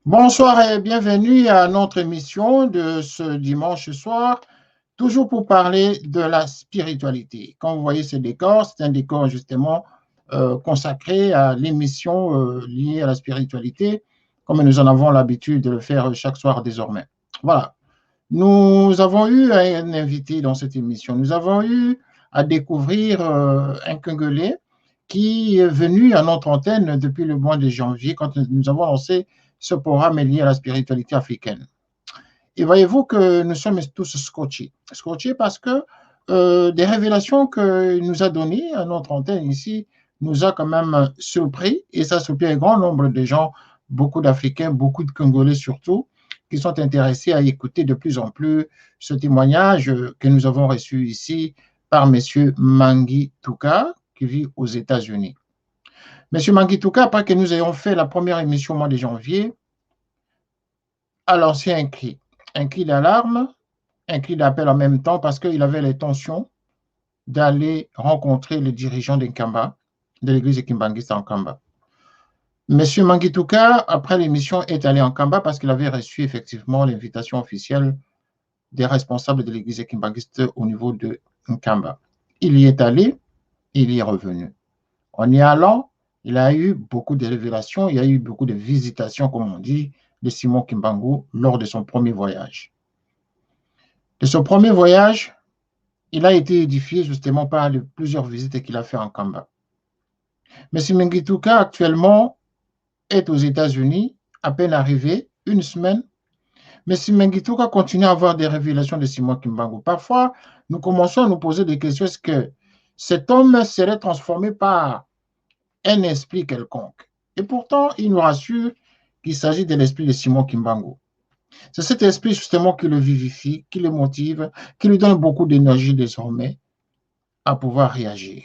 Bonsoir et bienvenue à notre émission de ce dimanche soir, toujours pour parler de la spiritualité. Comme vous voyez ce décor, c'est un décor justement consacré à l'émission liée à la spiritualité, comme nous en avons l'habitude de le faire chaque soir désormais. Voilà. Nous avons eu un invité dans cette émission. Nous avons eu à découvrir un Congolais qui est venu à notre antenne depuis le mois de janvier quand nous avons lancé ce programme lié à la spiritualité africaine. Et voyez-vous que nous sommes tous scotchés. Scotchés parce que des révélations qu'il nous a données à notre antenne ici nous a quand même surpris et ça a surpris un grand nombre de gens, beaucoup d'Africains, beaucoup de Congolais surtout, qui sont intéressés à écouter de plus en plus ce témoignage que nous avons reçu ici par M. Mangi Touka, qui vit aux États-Unis. M. Mangi Touka, après que nous ayons fait la première émission au mois de janvier, a lancé un cri d'alarme, un cri d'appel en même temps parce qu'il avait l'intention d'aller rencontrer les dirigeants d'Nkamba, de l'église kimbangiste en Kamba. Monsieur Mangituka, après l'émission, est allé en Kamba parce qu'il avait reçu effectivement l'invitation officielle des responsables de l'église kimbangiste au niveau de Nkamba. Il y est allé, il y est revenu. En y allant, il a eu beaucoup de révélations, il y a eu beaucoup de visitations, comme on dit, de Simon Kimbangu lors de son premier voyage. De son premier voyage, il a été édifié justement par plusieurs visites qu'il a fait en Kamba. Mais Mangituka, actuellement, est aux États-Unis, à peine arrivé, une semaine. Mais Mangituka continue à avoir des révélations de Simon Kimbangu. Parfois, nous commençons à nous poser des questions. Est-ce que cet homme serait transformé par un esprit quelconque? Et pourtant, il nous rassure qu'il s'agit de l'esprit de Simon Kimbangu. C'est cet esprit justement qui le vivifie, qui le motive, qui lui donne beaucoup d'énergie désormais à pouvoir réagir.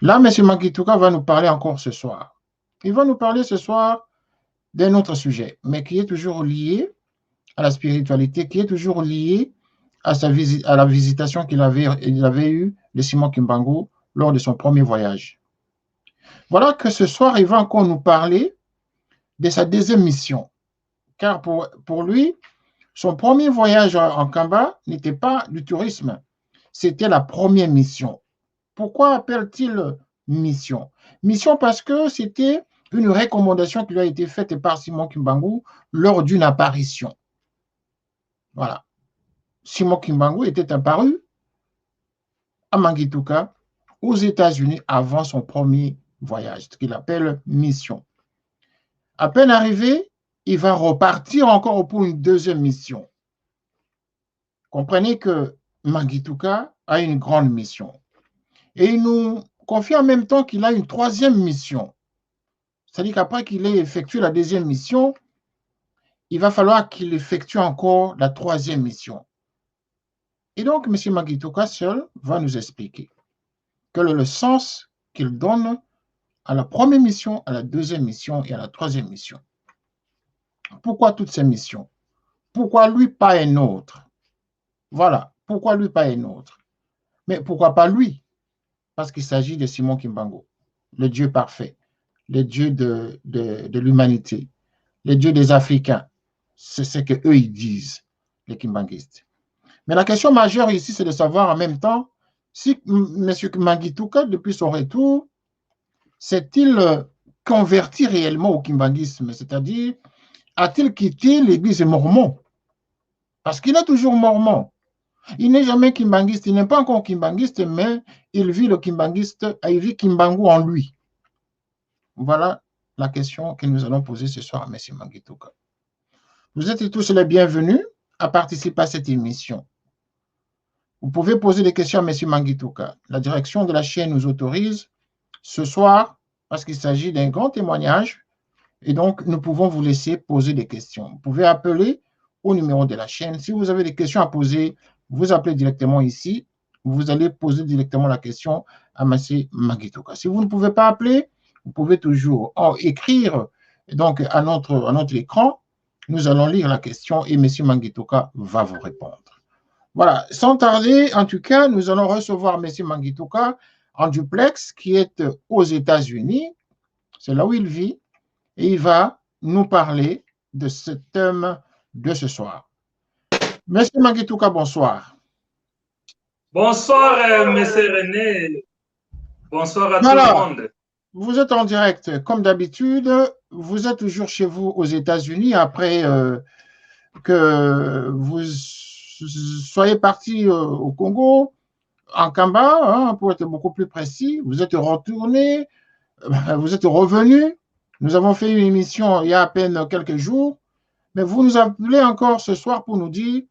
Là, M. Mangituka va nous parler encore ce soir. Il va nous parler ce soir d'un autre sujet, mais qui est toujours lié à la spiritualité, qui est toujours lié à, à la visitation qu'il avait eue de Simon Kimbangu lors de son premier voyage. Voilà que ce soir, il va encore nous parler de sa deuxième mission, car pour lui, son premier voyage en Kamba n'était pas du tourisme, c'était la première mission. Pourquoi appelle-t-il mission? Mission parce que c'était une recommandation qui lui a été faite par Simon Kimbangu lors d'une apparition. Voilà. Simon Kimbangu était apparu à Mangituka, aux États-Unis, avant son premier voyage, ce qu'il appelle mission. À peine arrivé, il va repartir encore pour une deuxième mission. Comprenez que Mangituka a une grande mission. Et il nous confie en même temps qu'il a une troisième mission. C'est-à-dire qu'après qu'il ait effectué la deuxième mission, il va falloir qu'il effectue encore la troisième mission. Et donc, M. Mangituka seul va nous expliquer quel est le sens qu'il donne à la première mission, à la deuxième mission et à la troisième mission. Pourquoi toutes ces missions? Pourquoi lui, pas un autre? Voilà, pourquoi lui, pas un autre? Mais pourquoi pas lui? Parce qu'il s'agit de Simon Kimbangu, le Dieu parfait, le Dieu de l'humanité, le Dieu des Africains. C'est ce qu'eux, ils disent, les Kimbanguistes. Mais la question majeure ici, c'est de savoir en même temps si M. Mangituka, depuis son retour, s'est-il converti réellement au kimbanguisme, c'est-à-dire a-t-il quitté l'église mormon? Parce qu'il est toujours mormon. Il n'est jamais kimbanguiste, il n'est pas encore kimbanguiste, mais il vit le kimbanguiste, il vit Kimbangu en lui. Voilà la question que nous allons poser ce soir à M. Mangituka. Vous êtes tous les bienvenus à participer à cette émission. Vous pouvez poser des questions à M. Mangituka. La direction de la chaîne nous autorise ce soir, parce qu'il s'agit d'un grand témoignage, et donc nous pouvons vous laisser poser des questions. Vous pouvez appeler au numéro de la chaîne. Si vous avez des questions à poser, vous appelez directement ici. Vous allez poser directement la question à M. Mangituka. Si vous ne pouvez pas appeler, vous pouvez toujours écrire donc à notre écran. Nous allons lire la question et M. Mangituka va vous répondre. Voilà, sans tarder, en tout cas, nous allons recevoir M. Mangituka en duplex qui est aux États-Unis. C'est là où il vit et il va nous parler de ce thème de ce soir. Monsieur Mangituka, bonsoir. Bonsoir, Monsieur René. Bonsoir à tout le Voilà, monde. vous êtes en direct, comme d'habitude. Vous êtes toujours chez vous aux États-Unis après que vous soyez parti au Congo, en Kamba, hein, pour être beaucoup plus précis. Vous êtes retourné, vous êtes revenu. Nous avons fait une émission il y a à peine quelques jours, mais vous nous appelez encore ce soir pour nous dire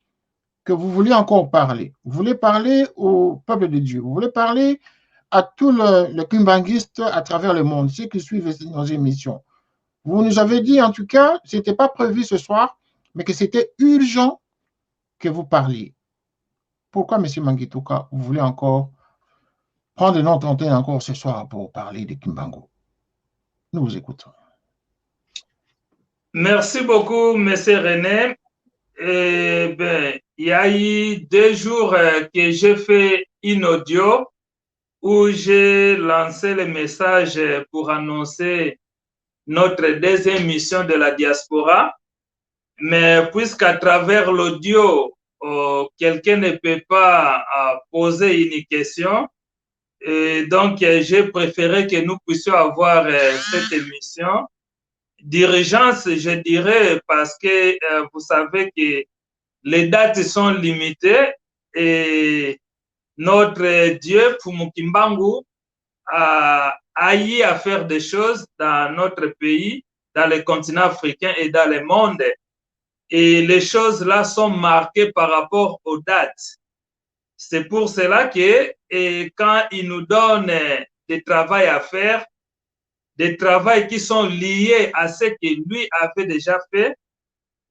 que vous voulez encore parler. Vous voulez parler au peuple de Dieu. Vous voulez parler à tous les kimbanguistes à travers le monde, ceux qui suivent nos émissions. Vous nous avez dit, en tout cas, ce n'était pas prévu ce soir, mais que c'était urgent que vous parliez. Pourquoi, M. Mangituka, vous voulez encore prendre notre antenne encore ce soir pour parler de Kimbangu? Nous vous écoutons. Merci beaucoup, Monsieur René. Il y a eu 2 jours que j'ai fait une audio où j'ai lancé le message pour annoncer notre deuxième mission de la diaspora. Mais puisqu'à travers l'audio, quelqu'un ne peut pas poser une question, et donc j'ai préféré que nous puissions avoir cette émission d'urgence, je dirais, parce que vous savez que les dates sont limitées et notre Dieu, Fumukimbangu, a eu à faire des choses dans notre pays, dans le continent africain et dans le monde. Et les choses là sont marquées par rapport aux dates. C'est pour cela que quand il nous donne des travaux à faire, des travaux qui sont liés à ce que lui avait déjà fait,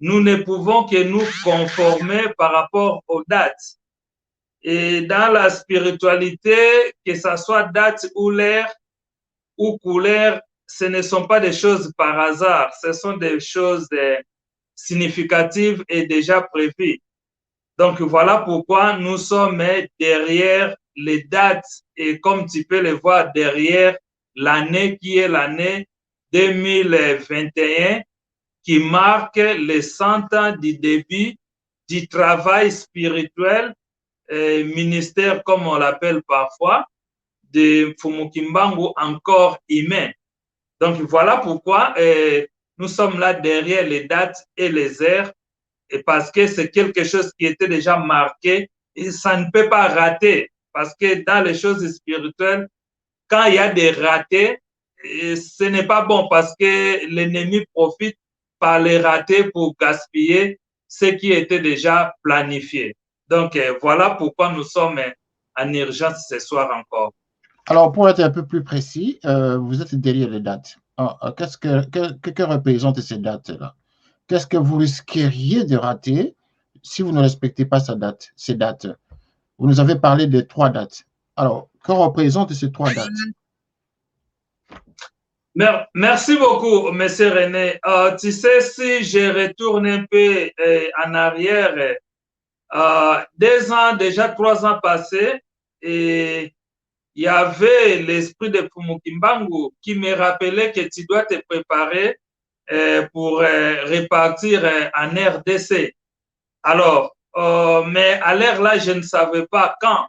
nous ne pouvons que nous conformer par rapport aux dates. Et dans la spiritualité, que ce soit date ou l'heure ou couleur, ce ne sont pas des choses par hasard, ce sont des choses significatives et déjà prévues. Donc voilà pourquoi nous sommes derrière les dates et comme tu peux le voir derrière l'année qui est l'année 2021 qui marque les 100 ans du début du travail spirituel, ministère comme on l'appelle parfois, de Fumukimbangu encore humain. Donc voilà pourquoi nous sommes là derrière les dates et les heures, et parce que c'est quelque chose qui était déjà marqué et ça ne peut pas rater. Parce que dans les choses spirituelles, quand il y a des ratés, ce n'est pas bon parce que l'ennemi profite par les ratés pour gaspiller ce qui était déjà planifié. Donc voilà pourquoi nous sommes en urgence ce soir encore. Alors, pour être un peu plus précis, vous êtes derrière les dates. Qu'est-ce que représentent ces dates-là? Qu'est-ce que vous risqueriez de rater si vous ne respectez pas ces dates? Vous nous avez parlé de 3 dates. Alors, que représentent ces 3 dates? Merci beaucoup, Monsieur René. Tu sais, si je retourne un peu en arrière, 2 ans, déjà 3 ans passés, et il y avait l'esprit de Fumukimbangu qui me rappelait que tu dois te préparer pour repartir en RDC. Alors, mais à l'heure là, je ne savais pas quand.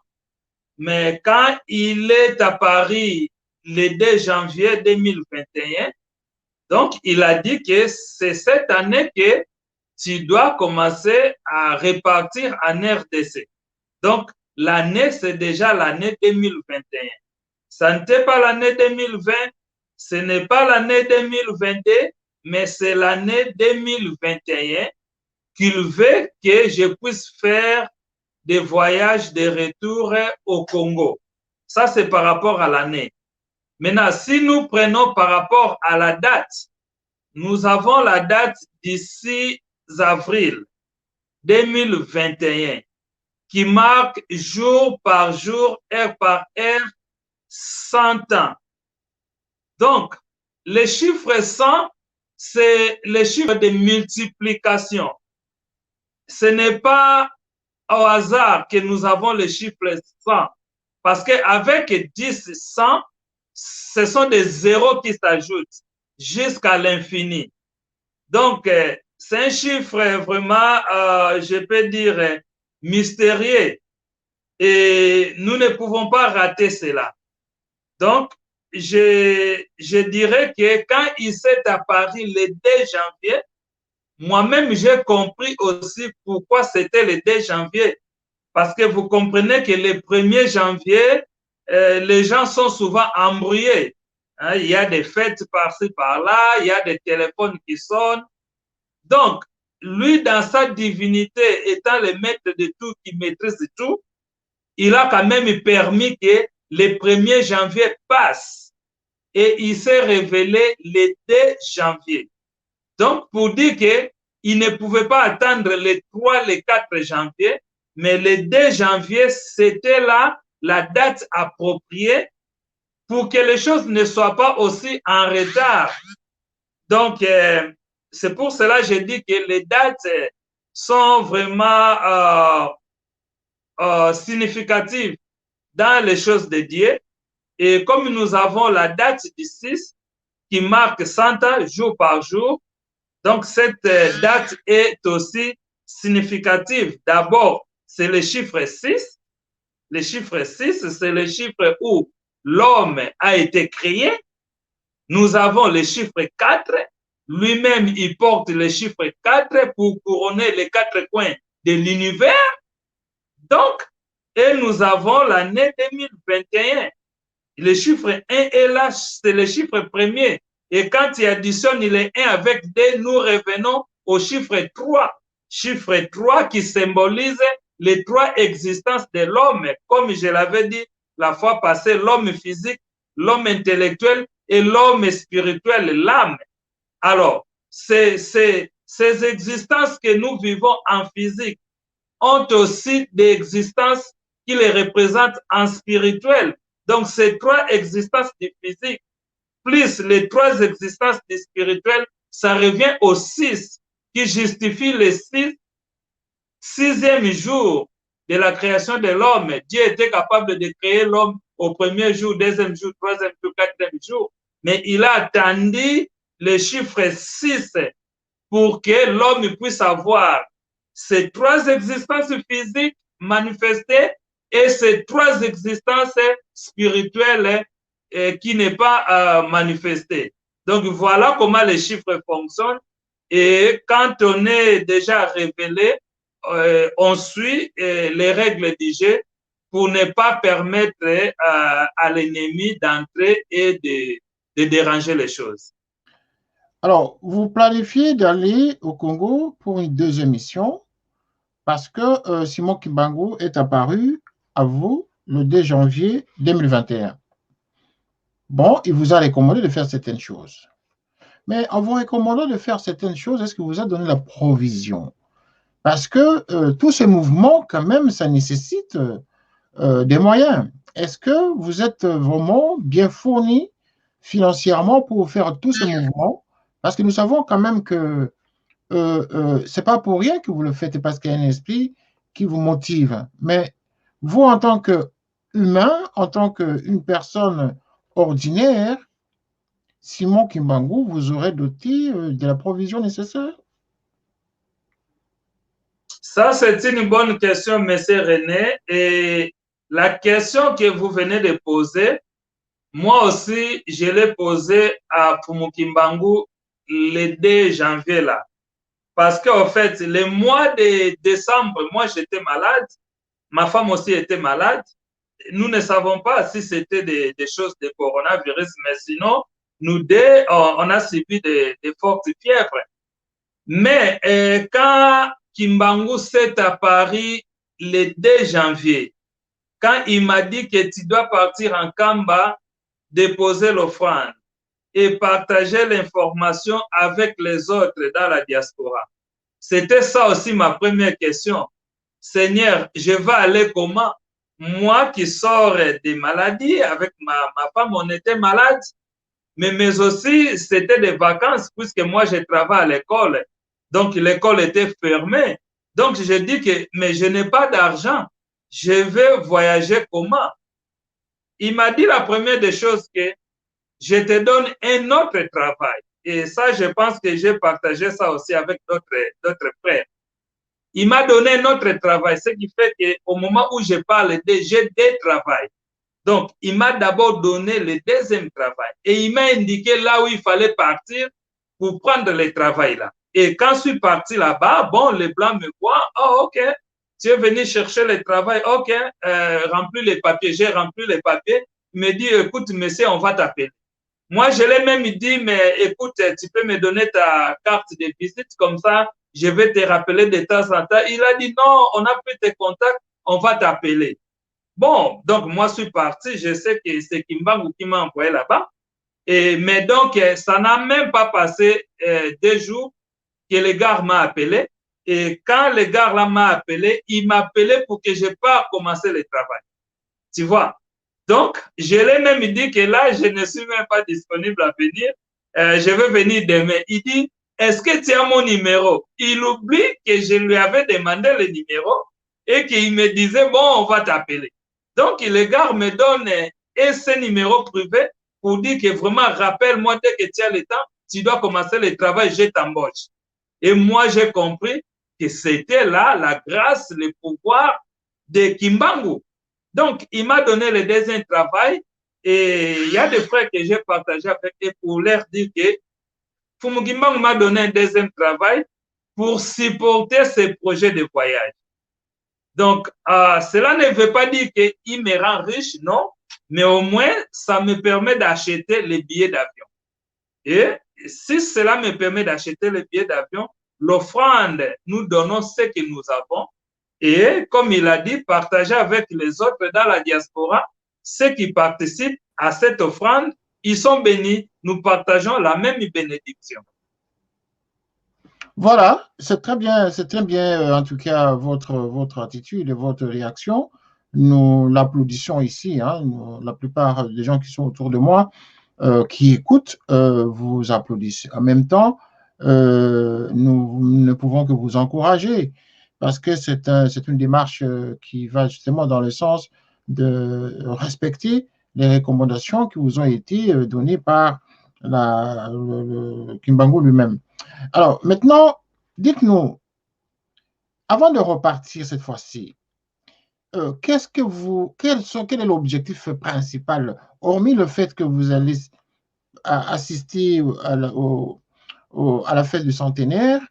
Mais quand il est à Paris le 2 janvier 2021, donc il a dit que c'est cette année que tu dois commencer à repartir en RDC. Donc, l'année, c'est déjà l'année 2021. Ça n'était pas l'année 2020, ce n'est pas l'année 2022, mais c'est l'année 2021 qu'il veut que je puisse faire des voyages de retour au Congo. Ça, c'est par rapport à l'année. Maintenant, si nous prenons par rapport à la date, nous avons la date du 6 avril 2021 qui marque jour par jour, heure par heure, 100 ans. Donc, le chiffre 100, c'est le chiffre de multiplication. Ce n'est pas au hasard que nous avons le chiffre 100, parce qu'avec 10, 100, ce sont des zéros qui s'ajoutent jusqu'à l'infini. Donc, c'est un chiffre vraiment, je peux dire, mystérieux. Et nous ne pouvons pas rater cela. Donc, je dirais que quand il s'est apparu le 2 janvier, moi-même, j'ai compris aussi pourquoi c'était le 2 janvier. Parce que vous comprenez que le 1er janvier, les gens sont souvent embrouillés. Hein, il y a des fêtes par-ci, par-là, il y a des téléphones qui sonnent. Donc, lui, dans sa divinité, étant le maître de tout, qui maîtrise tout, il a quand même permis que le 1er janvier passe. Et il s'est révélé le 2 janvier. Donc, pour dire qu'il ne pouvait pas attendre le 3, le 4 janvier, mais le 2 janvier, c'était là la date appropriée pour que les choses ne soient pas aussi en retard. Donc, c'est pour cela que je dis que les dates sont vraiment significatives dans les choses de Dieu. Et comme nous avons la date du 6 qui marque 100 ans jour par jour, donc cette date est aussi significative. D'abord, c'est le chiffre 6. Le chiffre 6, c'est le chiffre où l'homme a été créé. Nous avons le chiffre 4. Lui-même, il porte le chiffre 4 pour couronner les 4 coins de l'univers. Donc, et nous avons l'année 2021. Le chiffre 1 est là, c'est le chiffre premier. Et quand il additionne le 1 avec 2, nous revenons au chiffre 3. Chiffre 3 qui symbolise les 3 existences de l'homme. Comme je l'avais dit la fois passée, l'homme physique, l'homme intellectuel et l'homme spirituel, l'âme. Alors, ces existences que nous vivons en physique ont aussi des existences qui les représentent en spirituel. Donc, ces 3 existences du physique, plus les 3 existences du spirituel, ça revient au 6, qui justifie le 6e jour de la création de l'homme. Dieu était capable de créer l'homme au 1er jour, 2e jour, 3e jour, 4e jour. Mais il a attendu le chiffre 6 pour que l'homme puisse avoir ces 3 existences physiques manifestées et ces 3 existences spirituelles qui n'est pas manifestée. Donc voilà comment les chiffres fonctionnent. Et quand on est déjà révélé, on suit les règles du jeu pour ne pas permettre à l'ennemi d'entrer et de déranger les choses. Alors, vous planifiez d'aller au Congo pour une 2e mission parce que Simon Kimbangu est apparu à vous le 2 janvier 2021. Bon, il vous a recommandé de faire certaines choses. Mais en vous recommandant de faire certaines choses, est-ce que vous a donné la provision? Parce que tout ce mouvement, quand même, ça nécessite des moyens. Est-ce que vous êtes vraiment bien fourni financièrement pour faire tout ce mouvement? Parce que nous savons quand même que ce n'est pas pour rien que vous le faites, parce qu'il y a un esprit qui vous motive. Mais vous, en tant qu'humain, en tant qu'une personne ordinaire, Simon Kimbangu vous aurez doté de la provision nécessaire? Ça, c'est une bonne question, M. René. Et la question que vous venez de poser, moi aussi, je l'ai posée à Kimbangu le 2 janvier là. Parce qu'en fait, le mois de décembre, moi, j'étais malade. Ma femme aussi était malade. Nous ne savons pas si c'était des choses de coronavirus, mais sinon, nous deux, on a subi des fortes fièvres. Mais quand Kimbangu s'est apparu le 2 janvier, quand il m'a dit que tu dois partir en Kamba, déposer l'offrande et partager l'information avec les autres dans la diaspora. C'était ça aussi ma première question. Seigneur, je vais aller comment? Moi qui sors des maladies, avec ma femme, on était malade, mais aussi c'était des vacances puisque moi je travaille à l'école. Donc l'école était fermée. Donc je dis que, mais je n'ai pas d'argent. Je vais voyager comment? Il m'a dit la première des choses que je te donne un autre travail. et ça, je pense que j'ai partagé ça aussi avec d'autres frères. Il m'a donné un autre travail, ce qui fait qu'au moment où je parle j'ai deux travails. Donc, il m'a d'abord donné le deuxième travail et il m'a indiqué là où il fallait partir pour prendre le travail là. Et quand je suis parti là-bas, bon, les Blancs me voient, oh, ok, tu es venu chercher le travail, ok, remplis les papiers. J'ai rempli les papiers. Il me dit, écoute, monsieur, on va t'appeler. Moi, je l'ai même dit, mais écoute, tu peux me donner ta carte de visite, comme ça, je vais te rappeler de temps en temps. Il a dit, non, on a pris tes contacts, on va t'appeler. Bon, donc moi, je suis parti, je sais que c'est Kimbangu qui m'a envoyé là-bas. Mais donc, ça n'a même pas passé 2 jours que le gars m'a appelé. Et quand le gars là m'a appelé, il m'a appelé pour que je parte commencer le travail. Tu vois? Donc, je l'ai même dit que là, je ne suis même pas disponible à venir. Je vais venir demain. Il dit, est-ce que tu as mon numéro? Il oublie que je lui avais demandé le numéro et qu'il me disait, bon, on va t'appeler. Donc, le gars me donne ce numéro privé pour dire que vraiment, rappelle-moi dès que tu as le temps, tu dois commencer le travail, je t'embauche. Et moi, j'ai compris que c'était là la grâce, le pouvoir de Kimbangu. Donc, il m'a donné le deuxième travail et il y a des frères que j'ai partagé avec eux pour leur dire que Fumugimbangu m'a donné un deuxième travail pour supporter ses projets de voyage. Donc, cela ne veut pas dire qu'il me rend riche, non, mais au moins, ça me permet d'acheter les billets d'avion. Et si cela me permet d'acheter les billets d'avion, l'offrande, nous donnons ce que nous avons. Et comme il a dit, partager avec les autres dans la diaspora, ceux qui participent à cette offrande, ils sont bénis. Nous partageons la même bénédiction. Voilà, c'est très bien, en tout cas, votre attitude et votre réaction. Nous l'applaudissons ici, hein, la plupart des gens qui sont autour de moi, qui écoutent, vous applaudissent. En même temps, nous ne pouvons que vous encourager parce que c'est une démarche qui va justement dans le sens de respecter les recommandations qui vous ont été données par le Kimbangu lui-même. Alors, maintenant, dites-nous, avant de repartir cette fois-ci, quel est l'objectif principal, hormis le fait que vous allez assister à la fête du centenaire,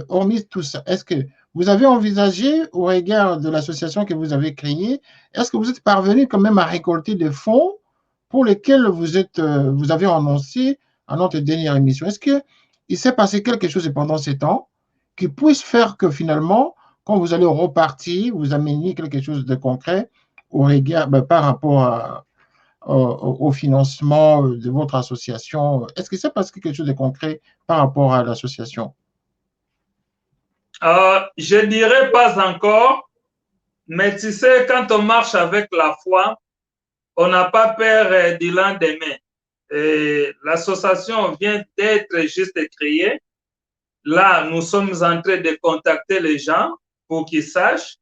hormis tout ça, est-ce que vous avez envisagé, au regard de l'association que vous avez créée, est-ce que vous êtes parvenu quand même à récolter des fonds pour lesquels vous avez annoncé à notre dernière émission? Est-ce qu'il s'est passé quelque chose pendant ces temps qui puisse faire que finalement, quand vous allez repartir, vous ameniez quelque chose de concret au regard, par rapport au financement de votre association? Est-ce qu'il s'est passé quelque chose de concret par rapport à l'association? Je ne dirais pas encore, mais tu sais, quand on marche avec la foi, on n'a pas peur du lendemain. L'association vient d'être juste créée. Là, nous sommes en train de contacter les gens pour qu'ils sachent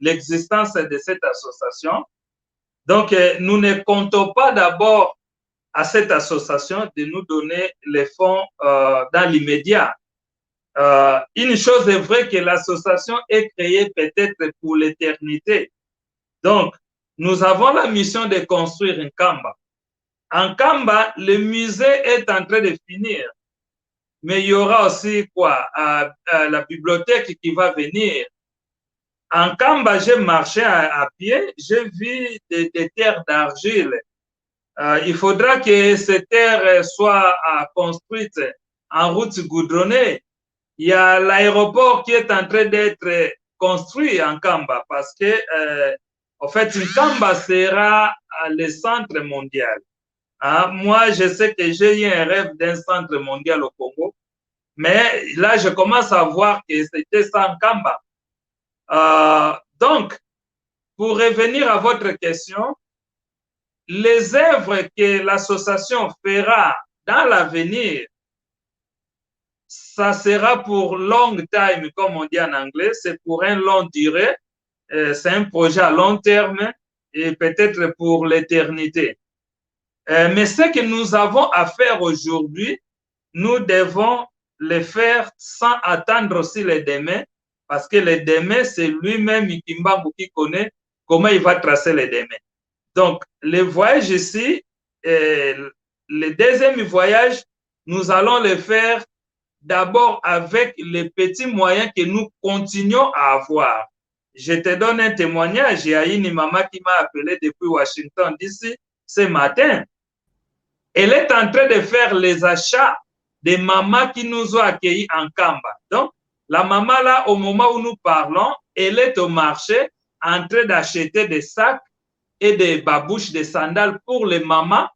l'existence de cette association. Donc, nous ne comptons pas d'abord à cette association de nous donner les fonds dans l'immédiat. Une chose est vraie que l'association est créée peut-être pour l'éternité. Donc, nous avons la mission de construire un Kamba. En Kamba, le musée est en train de finir. Mais il y aura aussi quoi? La bibliothèque qui va venir. En Kamba, j'ai marché à pied, j'ai vu des terres d'argile. Il faudra que ces terres soient construites en route goudronnée. Il y a l'aéroport qui est en train d'être construit en Kamba parce que, en fait, Kamba sera le centre mondial. Moi, je sais que j'ai eu un rêve d'un centre mondial au Congo, mais là, je commence à voir que c'était ça en Kamba. Donc, pour revenir à votre question, les œuvres que l'association fera dans l'avenir, ça sera pour long time, comme on dit en anglais, c'est pour un long durée, c'est un projet à long terme et peut-être pour l'éternité. Mais ce que nous avons à faire aujourd'hui, nous devons le faire sans attendre aussi le demain, parce que le demain, c'est lui-même qui connaît comment il va tracer le demain. Donc, le voyage ici, le deuxième voyage, nous allons le faire d'abord avec les petits moyens que nous continuons à avoir. Je te donne un témoignage. Il y a une maman qui m'a appelé depuis Washington DC ce matin. Elle est en train de faire les achats des mamans qui nous ont accueillis en Kamba. Donc, la maman là, au moment où nous parlons, elle est au marché en train d'acheter des sacs et des babouches, des sandales pour les mamans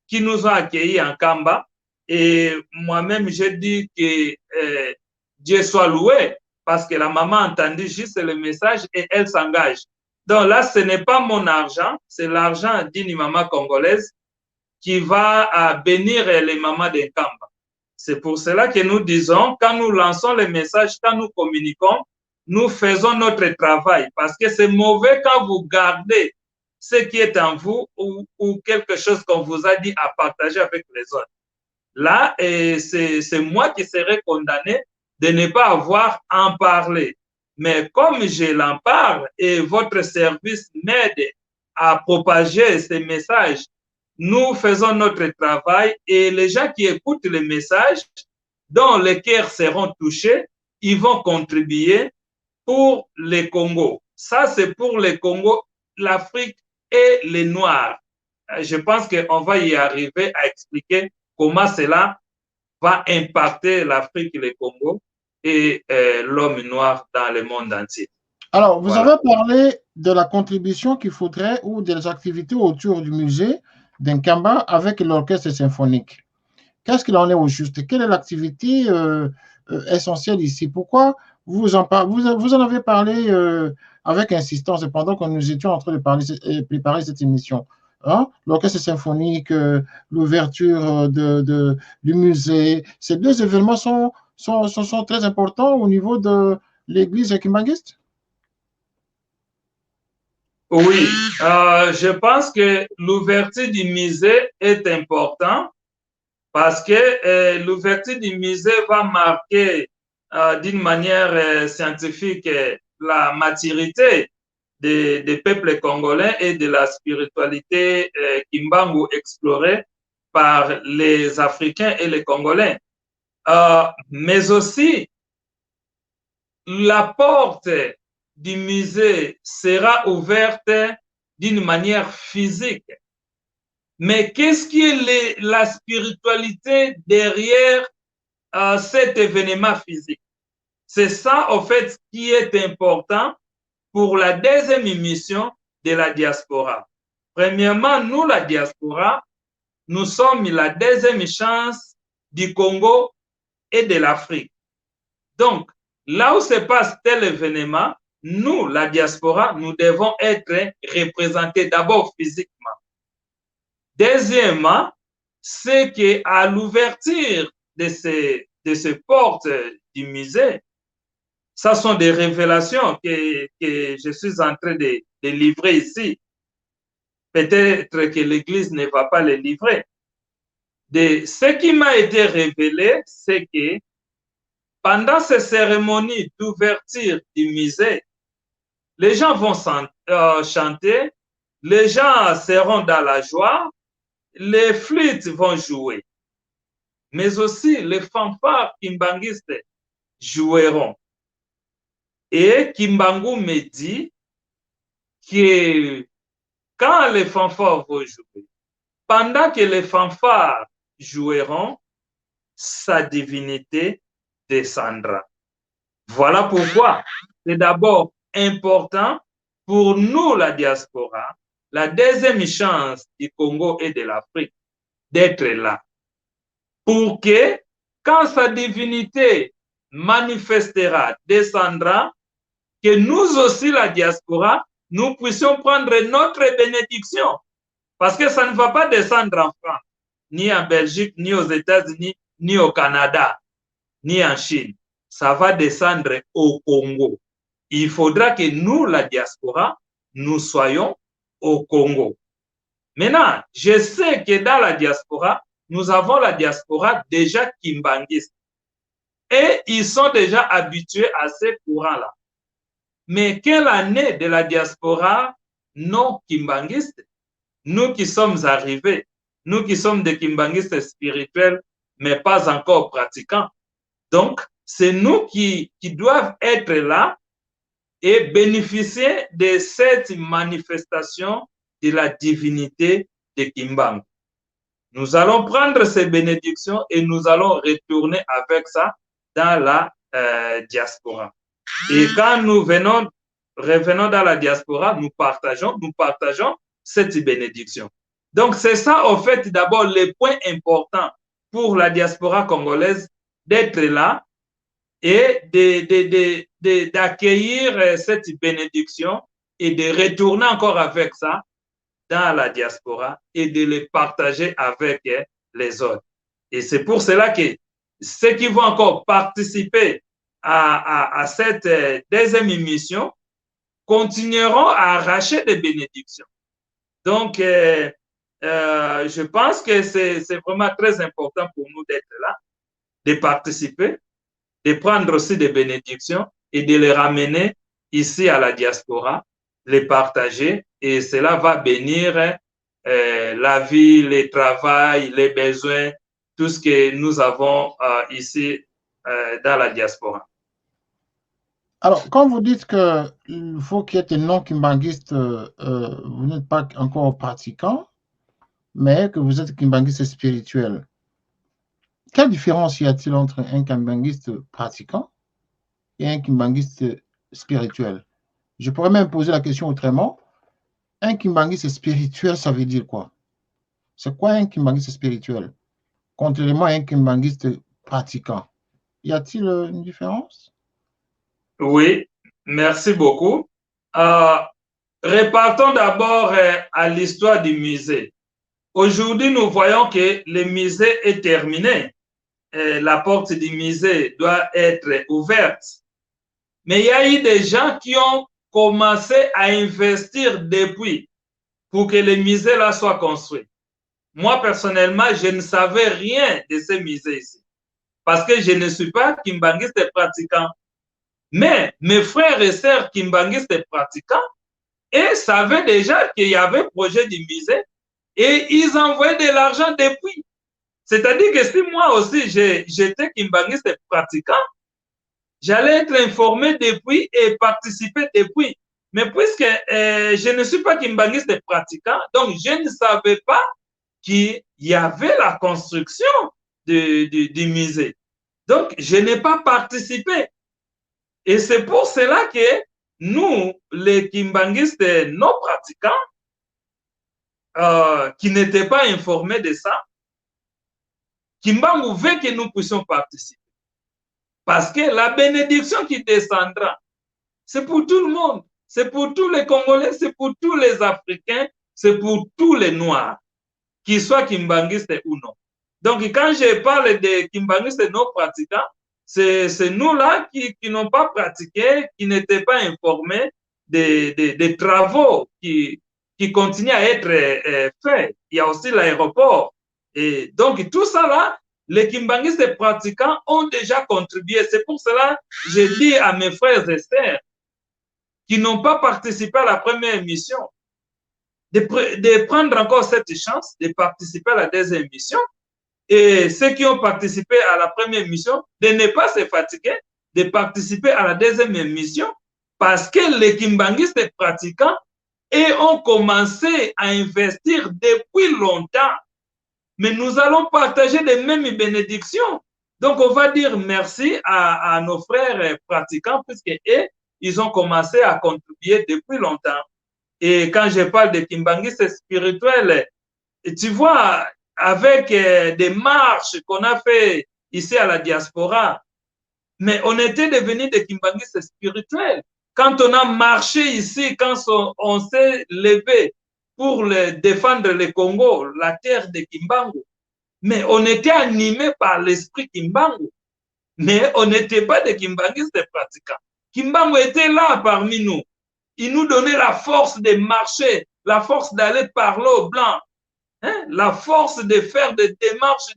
qui nous ont accueillis en Kamba. Et moi-même, je dis que Dieu soit loué parce que la maman a entendu juste le message et elle s'engage. Donc là, ce n'est pas mon argent, c'est l'argent d'une maman congolaise qui va bénir les mamans de Kamba. C'est pour cela que nous disons, quand nous lançons les messages, quand nous communiquons, nous faisons notre travail parce que c'est mauvais quand vous gardez ce qui est en vous ou quelque chose qu'on vous a dit à partager avec les autres. Là, c'est moi qui serai condamné de ne pas avoir en parlé. Mais comme je l'en parle et votre service m'aide à propager ces messages, nous faisons notre travail et les gens qui écoutent les messages, dont les cœurs seront touchés, ils vont contribuer pour les Congo. Ça, c'est pour les Congo, l'Afrique et les Noirs. Je pense qu'on va y arriver à expliquer comment cela va impacter l'Afrique et le Congo et l'homme noir dans le monde entier. Alors, vous avez parlé de la contribution qu'il faudrait ou des activités autour du musée d'Nkamba avec l'orchestre symphonique. Qu'est-ce qu'il en est au juste? Quelle est l'activité essentielle ici? Pourquoi vous en avez parlé avec insistance pendant que nous étions en train de préparer cette émission? Hein? L'orchestre symphonique, l'ouverture du musée, ces deux événements sont très importants au niveau de l'église kimbanguiste? Oui, je pense que l'ouverture du musée est importante parce que l'ouverture du musée va marquer d'une manière scientifique la maturité des peuples congolais et de la spiritualité Kimbangu explorée par les Africains et les Congolais. Mais aussi, la porte du musée sera ouverte d'une manière physique. Mais qu'est-ce qui est la spiritualité derrière cet événement physique? C'est ça, en fait, qui est important pour la deuxième émission de la diaspora. Premièrement, nous, la diaspora, nous sommes la deuxième chance du Congo et de l'Afrique. Donc, là où se passe tel événement, nous, la diaspora, nous devons être représentés d'abord physiquement. Deuxièmement, c'est qu'à l'ouverture de ces portes du musée, ça sont des révélations que je suis en train de livrer ici. Peut-être que l'Église ne va pas les livrer. Ce qui m'a été révélé, c'est que pendant ces cérémonies d'ouverture du musée, les gens vont chanter, les gens seront dans la joie, les flûtes vont jouer, mais aussi les fanfares kimbanguistes joueront. Et Kimbangu me dit que quand les fanfares vont jouer, pendant que les fanfares joueront, sa divinité descendra. Voilà pourquoi c'est d'abord important pour nous, la diaspora, la deuxième chance du Congo et de l'Afrique, d'être là. Pour que, quand sa divinité manifestera, descendra, que nous aussi, la diaspora, nous puissions prendre notre bénédiction. Parce que ça ne va pas descendre en France, ni en Belgique, ni aux États-Unis, ni au Canada, ni en Chine. Ça va descendre au Congo. Il faudra que nous, la diaspora, nous soyons au Congo. Maintenant, je sais que dans la diaspora, nous avons la diaspora déjà kimbanguiste. Et ils sont déjà habitués à ces courants-là. Mais quelle année de la diaspora non kimbanguiste? Nous qui sommes arrivés, nous qui sommes des kimbanguistes spirituels, mais pas encore pratiquants. Donc, c'est nous qui doivent être là et bénéficier de cette manifestation de la divinité de Kimbangu. Nous allons prendre ces bénédictions et nous allons retourner avec ça dans la diaspora. Et quand nous revenons dans la diaspora, nous partageons cette bénédiction. Donc, c'est ça, en fait, d'abord, les points importants pour la diaspora congolaise, d'être là et d'accueillir cette bénédiction et de retourner encore avec ça dans la diaspora et de les partager avec les autres. Et c'est pour cela que ceux qui vont encore participer à cette deuxième émission continueront à arracher des bénédictions. Donc, je pense que c'est vraiment très important pour nous d'être là, de participer, de prendre aussi des bénédictions et de les ramener ici à la diaspora, les partager, et cela va bénir la vie, le travail, les besoins, tout ce que nous avons ici dans la diaspora. Alors, quand vous dites qu'il faut qu'il y ait des non-kimbanguistes, vous n'êtes pas encore pratiquant, mais que vous êtes kimbanguiste spirituel. Quelle différence y a-t-il entre un kimbanguiste pratiquant et un kimbanguiste spirituel? Je pourrais même poser la question autrement. Un kimbanguiste spirituel, ça veut dire quoi? C'est quoi un kimbanguiste spirituel? Contrairement à un kimbanguiste pratiquant. Y a-t-il une différence? Oui, merci beaucoup. Repartons d'abord à l'histoire du musée. Aujourd'hui, nous voyons que le musée est terminé. La porte du musée doit être ouverte. Mais il y a eu des gens qui ont commencé à investir depuis pour que le musée là soit construit. Moi, personnellement, je ne savais rien de ce musée ici parce que je ne suis pas kimbanguiste pratiquant. Mais mes frères et sœurs kimbanguistes pratiquants et savaient déjà qu'il y avait projet du musée et ils envoyaient de l'argent depuis. C'est-à-dire que si moi aussi j'étais kimbanguiste pratiquant, j'allais être informé depuis et participer depuis. Mais puisque je ne suis pas kimbanguiste pratiquant, donc je ne savais pas qu'il y avait la construction du musée. Donc, je n'ai pas participé. Et c'est pour cela que nous, les kimbanguistes non pratiquants, qui n'étaient pas informés de ça, Kimbangu veut que nous puissions participer. Parce que la bénédiction qui descendra, c'est pour tout le monde. C'est pour tous les Congolais, c'est pour tous les Africains, c'est pour tous les Noirs, qu'ils soient kimbanguistes ou non. Donc, quand je parle de kimbanguistes non pratiquants, c'est nous-là qui n'ont pas pratiqué, qui n'étaient pas informés des travaux qui continuent à être faits. Il y a aussi l'aéroport. Et donc, tout ça là, les kimbanguistes pratiquants ont déjà contribué. C'est pour cela que je dis à mes frères et sœurs qui n'ont pas participé à la première émission de prendre encore cette chance de participer à la deuxième émission. Et ceux qui ont participé à la première émission, de ne pas se fatiguer, de participer à la deuxième émission, parce que les kimbanguistes pratiquants ont commencé à investir depuis longtemps. Mais nous allons partager les mêmes bénédictions. Donc, on va dire merci à nos frères pratiquants, puisque ils ont commencé à contribuer depuis longtemps. Et quand je parle de kimbanguistes spirituels, tu vois, avec des marches qu'on a fait ici à la diaspora, mais on était devenus des kimbanguistes spirituels. Quand on a marché ici, quand on s'est levé pour défendre le Congo, la terre de Kimbangu, mais on était animé par l'esprit Kimbangu, mais on n'était pas des kimbanguistes pratiquants. Kimbangu était là parmi nous. Il nous donnait la force de marcher, la force d'aller parler aux Blancs, Hein? La force de faire des démarches,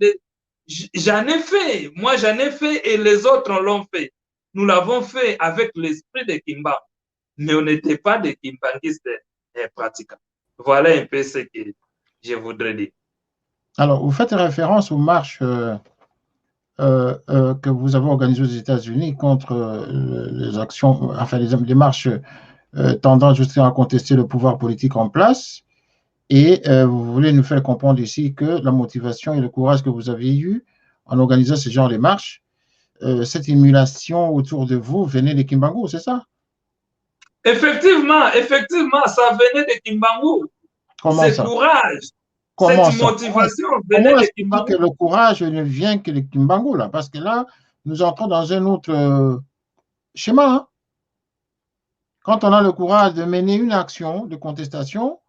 j'en ai fait. Moi, j'en ai fait et les autres l'ont fait. Nous l'avons fait avec l'esprit de Kimbangu. Mais on n'était pas des kimbanguistes pratiquants. Voilà un peu ce que je voudrais dire. Alors, vous faites référence aux marches que vous avez organisées aux États-Unis contre les actions, enfin les marches tendant justement à contester le pouvoir politique en place. Et vous voulez nous faire comprendre ici que la motivation et le courage que vous avez eu en organisant ce genre de marches, cette émulation autour de vous venait de Kimbangu, c'est ça? Effectivement, effectivement, ça venait de Kimbangu. Comment Ce ça? courage, cette Comment ça? motivation venait Comment de expliquer que Kimbangu. le courage ne vient que de Kimbangu, là? Parce que là, nous entrons dans un autre schéma. Hein. Quand on a le courage de mener une action de contestation,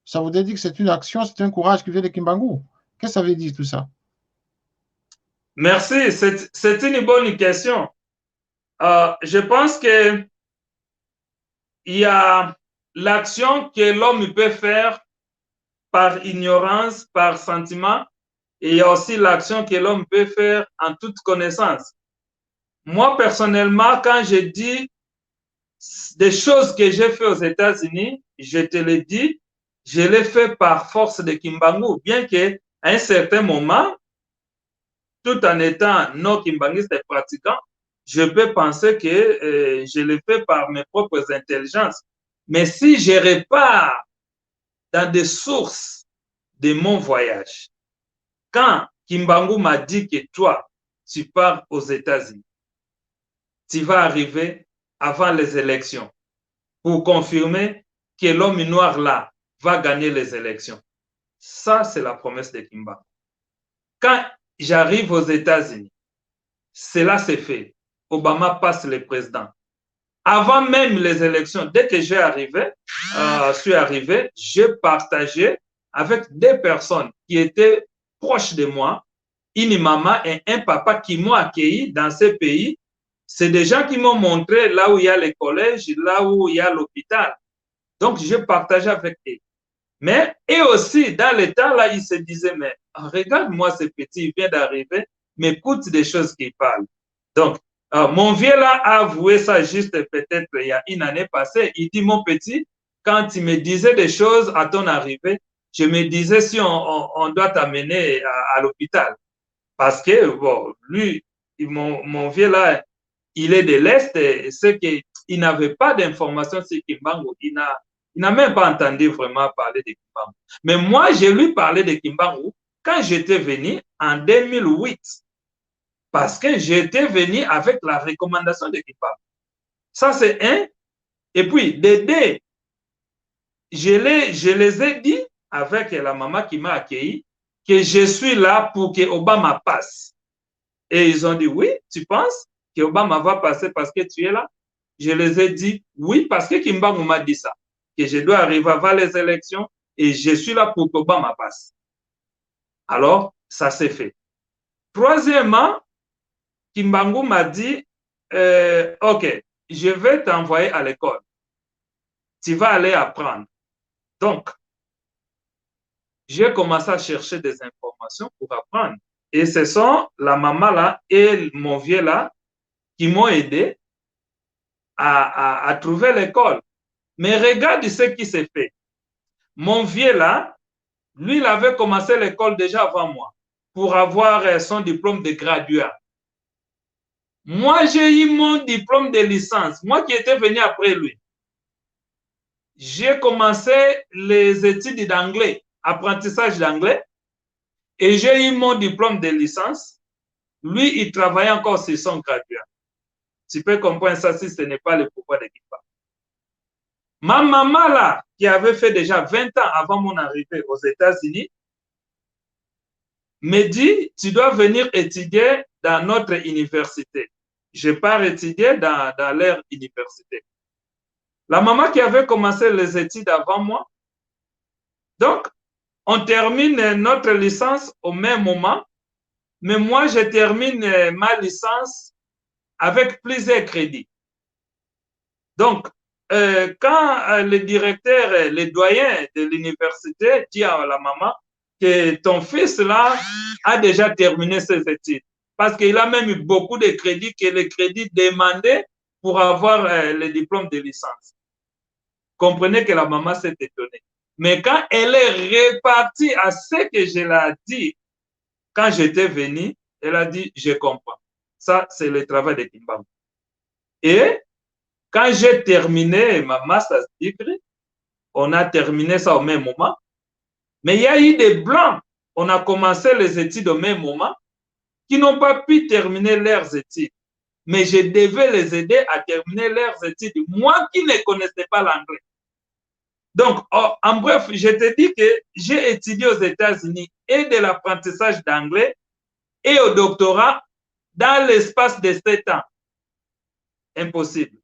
ça voudrait dire que c'est une action, c'est un courage qui vient de Kimbangu. Qu'est-ce que ça veut dire tout ça? Merci, c'est une bonne question. Je pense que il y a l'action que l'homme peut faire par ignorance, par sentiment, et il y a aussi l'action que l'homme peut faire en toute connaissance. Moi, personnellement, quand je dis des choses que j'ai fait aux États-Unis, je te le dis, je l'ai fait par force de Kimbangu, bien qu'à un certain moment, tout en étant non kimbanguiste et pratiquant, je peux penser que je l'ai fait par mes propres intelligences. Mais si je repars dans des sources de mon voyage, quand Kimbangu m'a dit que toi, tu pars aux États-Unis, tu vas arriver avant les élections pour confirmer que l'homme noir là va gagner les élections. Ça, c'est la promesse de Kimbangu. Quand j'arrive aux États-Unis, cela s'est fait. Obama passe le président. Avant même les élections, dès que suis arrivé, j'ai partagé avec des personnes qui étaient proches de moi, une maman et un papa qui m'ont accueilli dans ces pays. C'est des gens qui m'ont montré là où il y a les collèges, là où il y a l'hôpital. Donc, j'ai partagé avec eux. Mais, et aussi, dans le temps, là, ils se disaient, mais regarde-moi ce petit, il vient d'arriver, mais écoute des choses qu'il parle. Donc, mon vieux là a avoué ça juste peut-être il y a une année passée. Il dit, mon petit, quand il me disait des choses à ton arrivée, je me disais si on doit t'amener à l'hôpital. Parce que, bon, lui, mon vieux là, il est de l'Est et c'est qu'il n'avait pas d'informations sur Kimbangu. Il n'a même pas entendu vraiment parler de Kimbangu. Mais moi, j'ai lui parlé de Kimbangu quand j'étais venu en 2008. Parce que j'étais venu avec la recommandation de Kimbangu. Ça, c'est un. Et puis, des deux, je les ai dit avec la maman qui m'a accueilli que je suis là pour que Obama passe. Et ils ont dit, oui, tu penses que Obama va passer parce que tu es là? Je les ai dit, oui, parce que Kimbangu m'a dit ça, que je dois arriver avant les élections et je suis là pour qu'Obama passe. Alors, ça s'est fait. Troisièmement, Kimbangu m'a dit, OK, je vais t'envoyer à l'école. Tu vas aller apprendre. Donc, j'ai commencé à chercher des informations pour apprendre. Et ce sont la maman là et mon vieux là qui m'ont aidé à trouver l'école. Mais regarde ce qui s'est fait. Mon vieux là, lui, il avait commencé l'école déjà avant moi pour avoir son diplôme de graduat. Moi, j'ai eu mon diplôme de licence. Moi qui étais venu après lui. J'ai commencé les études d'anglais, apprentissage d'anglais, et j'ai eu mon diplôme de licence. Lui, il travaillait encore sur son graduat. Tu peux comprendre ça si ce n'est pas le pouvoir de Kimbangu. Ma maman, là, qui avait fait déjà 20 ans avant mon arrivée aux États-Unis, me dit, tu dois venir étudier dans notre université. Je pars étudier dans leur université. La maman qui avait commencé les études avant moi. Donc, on termine notre licence au même moment, mais moi, je termine ma licence avec plusieurs crédits. Donc, quand le directeur, le doyen de l'université dit à la maman, que ton fils là a déjà terminé ses études. Parce qu'il a même eu beaucoup de crédits que les crédits demandés pour avoir le diplôme de licence. Comprenez que la maman s'est étonnée. Mais quand elle est repartie à ce que je l'ai dit, quand j'étais venu, elle a dit, je comprends. Ça, c'est le travail de Kimbam. Et quand j'ai terminé ma master's degree, on a terminé ça au même moment, mais il y a eu des blancs. On a commencé les études au même moment qui n'ont pas pu terminer leurs études. Mais je devais les aider à terminer leurs études, moi qui ne connaissais pas l'anglais. Donc, en bref, je te dis que j'ai étudié aux États-Unis et de l'apprentissage d'anglais et au doctorat dans l'espace de 7 ans. Impossible.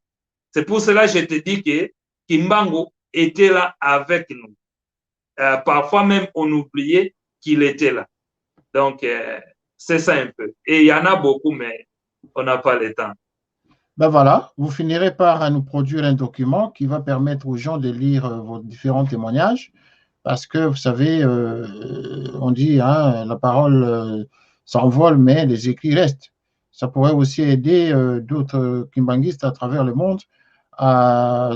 C'est pour cela que je te dis que Kimbangu était là avec nous. Parfois même, on oubliait qu'il était là. Donc, c'est ça un peu. Et il y en a beaucoup, mais on n'a pas le temps. Ben voilà, vous finirez par nous produire un document qui va permettre aux gens de lire vos différents témoignages, parce que vous savez, on dit, hein, la parole s'envole, mais les écrits restent. Ça pourrait aussi aider d'autres kimbanguistes à travers le monde à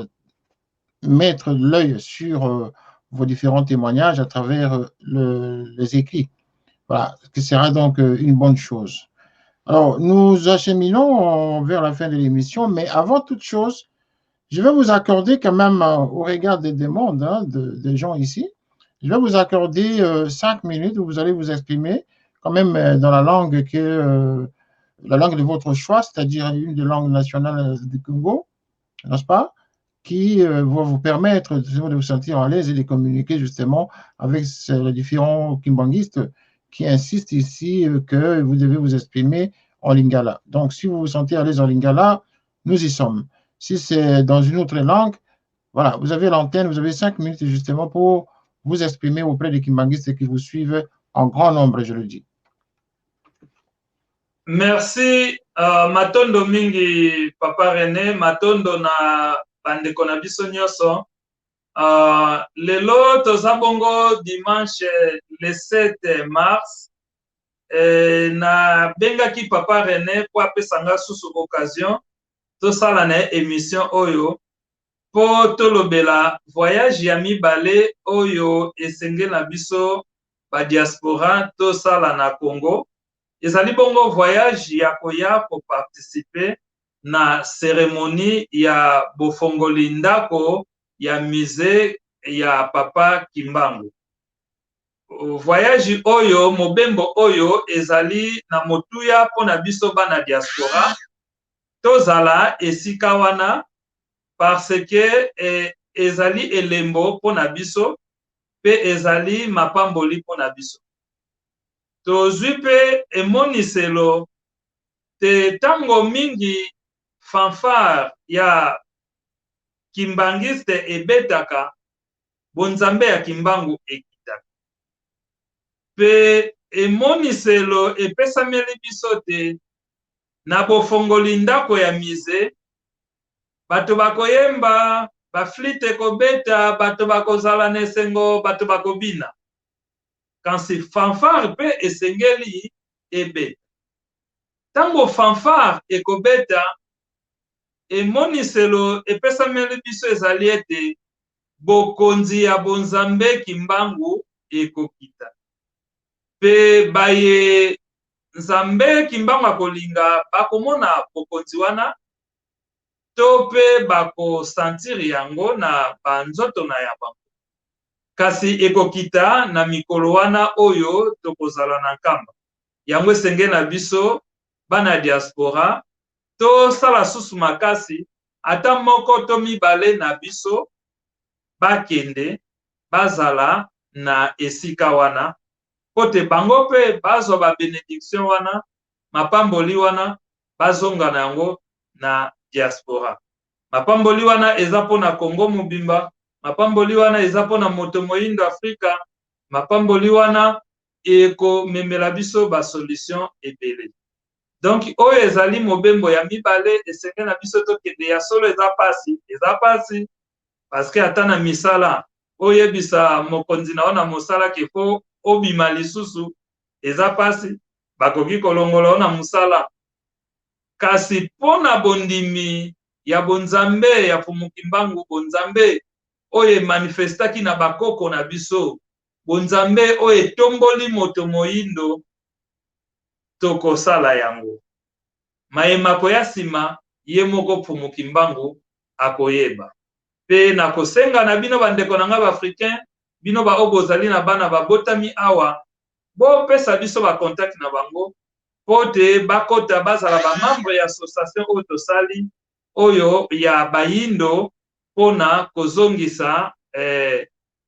mettre l'œil sur vos différents témoignages à travers les écrits. Voilà, ce qui sera donc une bonne chose. Alors, nous acheminons vers la fin de l'émission, mais avant toute chose, je vais vous accorder quand même, au regard des demandes hein, des gens ici, je vais vous accorder 5 minutes où vous allez vous exprimer quand même dans la langue de votre choix, c'est-à-dire une des langues nationales du Congo, n'est-ce pas, qui va vous permettre de vous sentir à l'aise et de communiquer justement avec les différents kimbanguistes qui insistent ici que vous devez vous exprimer en lingala. Donc, si vous vous sentez à l'aise en lingala, nous y sommes. Si c'est dans une autre langue, voilà, vous avez l'antenne, vous avez 5 minutes justement pour vous exprimer auprès des kimbanguistes qui vous suivent en grand nombre, je le dis. Merci, matondo mingi, Papa René, matondo na bandeko na biso nyonso. Lelo toza bongo dimanche le 7 mars. Na bengaki Papa René po apesanga susu occasion tosala na émission oyo po tolobela voyage ya mibale oyo esenge na biso ba diaspora tosala na Congo. Ezali bongo voyage ya koya ko participer na cérémonie ya bofongoli ndako ya musée ya Papa Kimbangu. Voyage oyo mobembo oyo ezali na motuya pona biso bana diaspora tozala esika wana parce que ezali elembo pona biso pe ezali mapamboli pona biso. Tozwi pe emoniselo te tango mingi fanfare ya kimbangiste ebetaka bonzambe ya Kimbangu ekitaka. Pe emoniselo epesameli biso te na bofongoli ndako ya mize, bato bakoyemba, baflite kobeta, bato bakozala na esengo, bato bakobina. Kasi fanfare pe esengeli ebeta. Tango fanfare ekobeta, emoniselo epesameli biso ezali ete bokonzi ya bonzambe Kimbangu ekokita. Pe baye nzambe Kimbangu akolinga bakomona bokonzi wana to pe bakosantiri yango na banzoto na ya bango. Kasi ekokita na mikolo wana oyo tokozala na nkamba. Yango esenge na biso bana diaspora to sala susu makasi ata moko to mibale na biso bakende bazala na esika wana pote bango pe bazwa ba bénédiction wana mapamboli wana bazonga na yango na diaspora. Mapamboli wana eza pona Congo mobimba, mapamboli wana eza pona moto moyindo Afrika, mapamboli wana eko memela biso ba solution ebele. Donc oyo ezali mobembo ya mibale esenge na biso tokende ya solo eza pasi parce que ata na misala oyebisa mokonzi na wana mosala kefo obima lisusu eza pasi bakoki kolongola na musala kasi pona bondimi ya bonzambe ya Fumukimbangu bonzambe oye manifestaki na bakoko na biso bonzambe oye tomboli moto moyindo tokosala yango mayemako ya nsima ye moko Fumukimbangu akoyeba pe na kosenga na bino bandeko na nga baafricain bino baoyo bozali na bana babotami awa bopesa biso bacontact na bango po te bakota bazala bamembre ya association oyo tosali oyo ya bayindo mpona kozongisa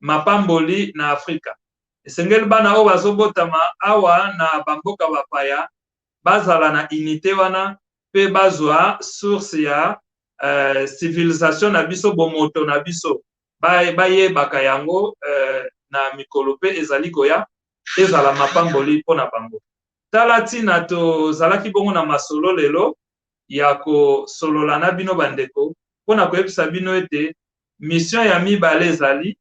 mapamboli na Afrika. Esengeli bana oyo bazobotama awa na bamboka bapaya bazala na unité wana pe bazwa source ya civilisation na biso bomoto na biso bayebaka yango na mikolo pe ezali koya ezala mapamboli mpona bango. Tala ntina tozalaki bongo na masolo lelo ya kosolola na bino bandeko mpona koyebisa bino ete mission ya mibale ezali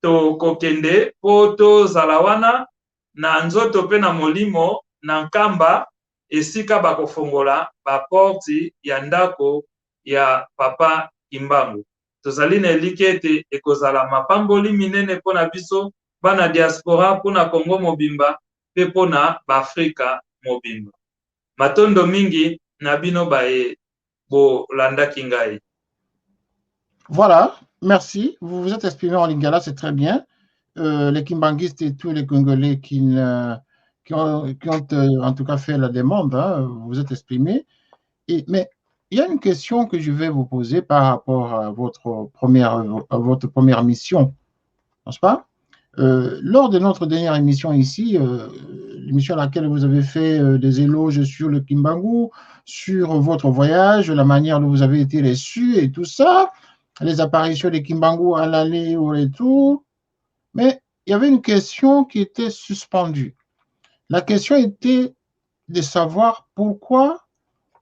tokokende mpo tozala wana na nzoto mpe na molimo na nkamba esika bakofongola baporti ya ndako ya papa Kimbangu. Tozali na eliki ete ekozala mapamboli minene mpona biso bana diaspora mpona Kongo mobimba pe mpona baafrika mobimba. Matondo mingi na bino baye bolandaki ngai. Voilà, merci. Vous vous êtes exprimé en lingala, c'est très bien. Les Kimbanguistes et tous les Congolais qui ont en tout cas fait la demande, hein, vous vous êtes exprimés. Mais il y a une question que je vais vous poser par rapport à votre première mission, n'est-ce pas? Lors de notre dernière émission ici, l'émission à laquelle vous avez fait des éloges sur le Kimbangu, sur votre voyage, la manière dont vous avez été reçu et tout ça, les apparitions des Kimbangu à l'aller au retour, mais il y avait une question qui était suspendue. La question était de savoir pourquoi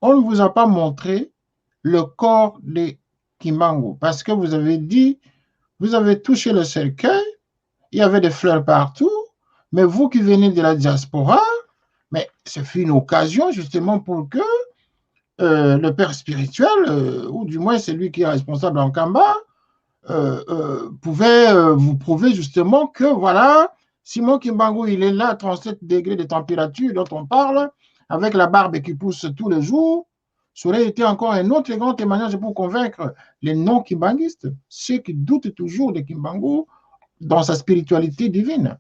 on ne vous a pas montré le corps des Kimbangu, parce que vous avez dit, vous avez touché le cercueil, il y avait des fleurs partout, mais vous qui venez de la diaspora, mais ce fut une occasion justement pour que le père spirituel, ou du moins celui qui est responsable en Kamba, pouvait vous prouver justement que voilà, Simon Kimbangu, il est là à 37 degrés de température dont on parle, avec la barbe qui pousse tous les jours. Ça aurait été encore un autre grand témoignage pour convaincre les non-kimbanguistes, ceux qui doutent toujours de Kimbangu dans sa spiritualité divine.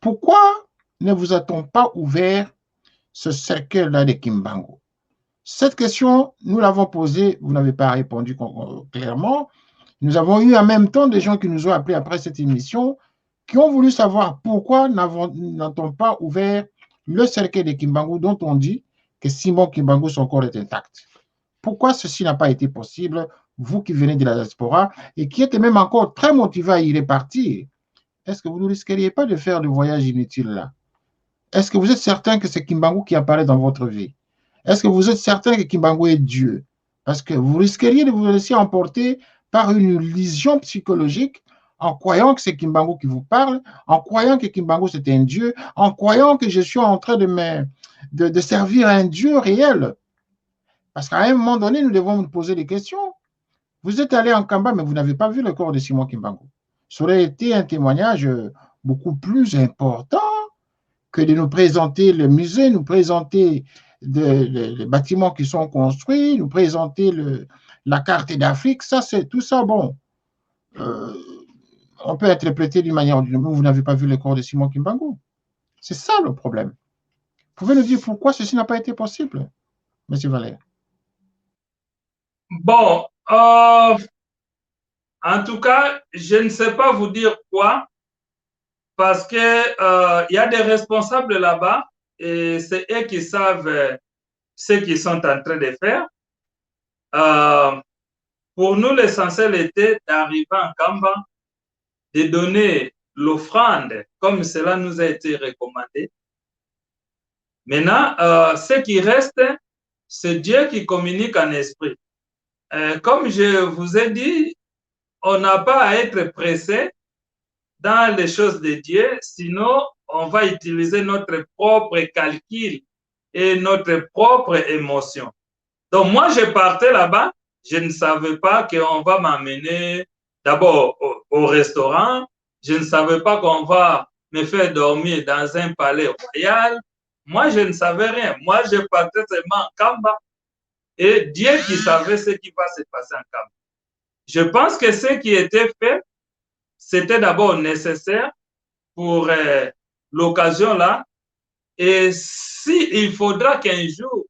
Pourquoi ne vous a-t-on pas ouvert ce cercle-là de Kimbangu? Cette question, nous l'avons posée, vous n'avez pas répondu clairement. Nous avons eu en même temps des gens qui nous ont appelés après cette émission, qui ont voulu savoir pourquoi n'a-t-on pas ouvert le cercle de Kimbangu dont on dit que Simon Kimbangu, son corps est intact. Pourquoi ceci n'a pas été possible, vous qui venez de la diaspora et qui êtes même encore très motivé à y repartir? Est-ce que vous ne risqueriez pas de faire le voyage inutile là? Est-ce que vous êtes certain que c'est Kimbangu qui apparaît dans votre vie? Est-ce que vous êtes certain que Kimbangu est Dieu? Parce que vous risqueriez de vous laisser emporter par une illusion psychologique en croyant que c'est Kimbangu qui vous parle, en croyant que Kimbangu c'est un Dieu, en croyant que je suis en train de servir un Dieu réel. Parce qu'à un moment donné, nous devons nous poser des questions. Vous êtes allé en Kamba, mais vous n'avez pas vu le corps de Simon Kimbangu. Ça aurait été un témoignage beaucoup plus important que de nous présenter le musée, nous présenter les bâtiments qui sont construits, nous présenter la carte d'Afrique. Ça, c'est tout ça, bon. On peut interpréter d'une manière ou d'une autre. Vous n'avez pas vu le corps de Simon Kimbangu. C'est ça le problème. Vous pouvez nous dire pourquoi ceci n'a pas été possible, M. Valère? Bon, en tout cas, je ne sais pas vous dire quoi, parce que y a des responsables là-bas et c'est eux qui savent ce qu'ils sont en train de faire. Pour nous, l'essentiel était d'arriver en Kamba, de donner l'offrande comme cela nous a été recommandé. Maintenant, ce qui reste, c'est Dieu qui communique en esprit. Comme je vous ai dit, on n'a pas à être pressé dans les choses de Dieu, sinon on va utiliser notre propre calcul et notre propre émotion. Donc moi, je partais là-bas, je ne savais pas qu'on va m'amener d'abord au restaurant, je ne savais pas qu'on va me faire dormir dans un palais royal. Moi, je ne savais rien. Moi, je partais seulement en Kamba. Et Dieu qui savait ce qui va se passer en Kamba. Je pense que ce qui était fait, c'était d'abord nécessaire pour l'occasion-là. Et s'il faudra qu'un jour,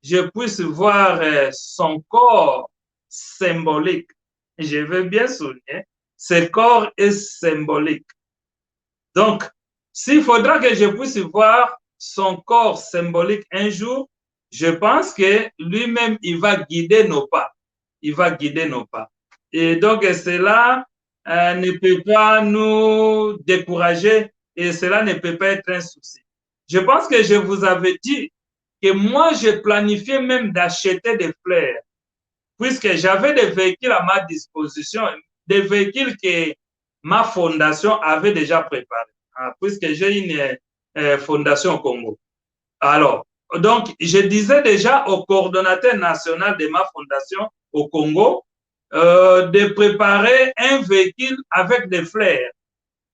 je puisse voir son corps symbolique, je veux bien souligner, ce corps est symbolique. Donc, s'il faudra que je puisse voir son corps symbolique un jour, je pense que lui-même, il va guider nos pas. Il va guider nos pas. Et donc, cela ne peut pas nous décourager et cela ne peut pas être un souci. Je pense que je vous avais dit que moi, j'ai planifié même d'acheter des fleurs, puisque j'avais des véhicules à ma disposition, des véhicules que ma fondation avait déjà préparés, puisque j'ai une fondation au Congo. Alors, donc, je disais déjà au coordonnateur national de ma fondation au Congo de préparer un véhicule avec des fleurs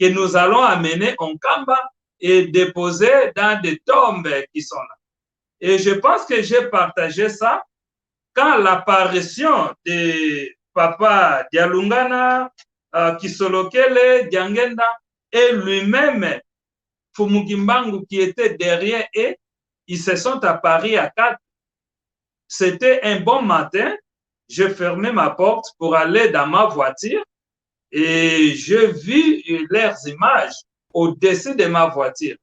que nous allons amener en Kamba et déposer dans des tombes qui sont là. Et je pense que j'ai partagé ça quand l'apparition de Papa Dialungana, Kisolokele, Diangenda et lui-même Fumugimbangu qui était derrière eux, ils se sont apparus à 4. C'était un bon matin, je fermais ma porte pour aller dans ma voiture et je vis leurs images au-dessus de ma voiture.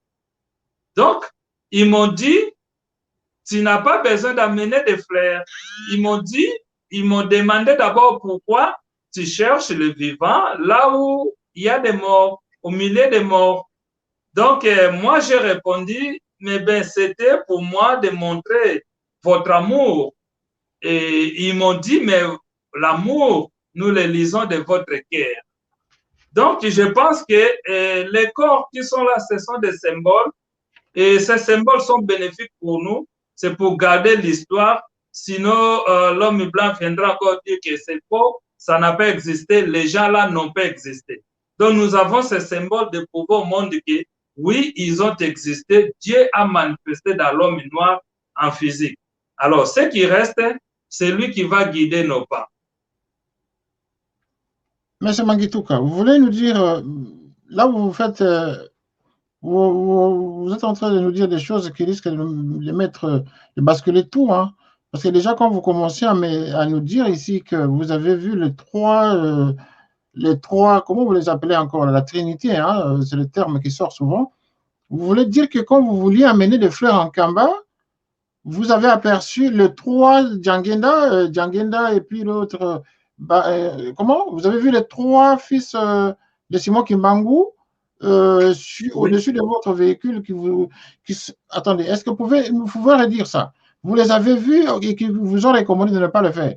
Donc, ils m'ont dit, tu n'as pas besoin d'amener des fleurs. Ils m'ont demandé d'abord pourquoi tu cherches le vivant là où il y a des morts, au milieu des morts. Donc, moi, j'ai répondu, mais ben, c'était pour moi de montrer votre amour. Et ils m'ont dit, mais l'amour, nous le lisons de votre cœur. Donc, je pense que les corps qui sont là, ce sont des symboles. Et ces symboles sont bénéfiques pour nous. C'est pour garder l'histoire. Sinon, l'homme blanc viendra encore dire que c'est faux, ça n'a pas existé, les gens là n'ont pas existé. Donc, nous avons ces symboles de prouver au monde que oui, ils ont existé. Dieu a manifesté dans l'homme noir en physique. Alors, ce qui reste, c'est lui qui va guider nos pas. Monsieur Mangituka, vous voulez nous dire, là où vous faites, vous êtes en train de nous dire des choses qui risquent de basculer tout, hein? Parce que déjà, quand vous commencez à nous dire ici que vous avez vu les trois, comment vous les appelez encore, la Trinité, hein, c'est le terme qui sort souvent. Vous voulez dire que quand vous vouliez amener des fleurs en Kamba, vous avez aperçu les trois Djangenda et puis l'autre, comment? Vous avez vu les trois fils de Simon Kimbangu au-dessus de votre véhicule attendez, est-ce que vous pouvez redire ça? Vous les avez vus et qui vous ont recommandé de ne pas le faire?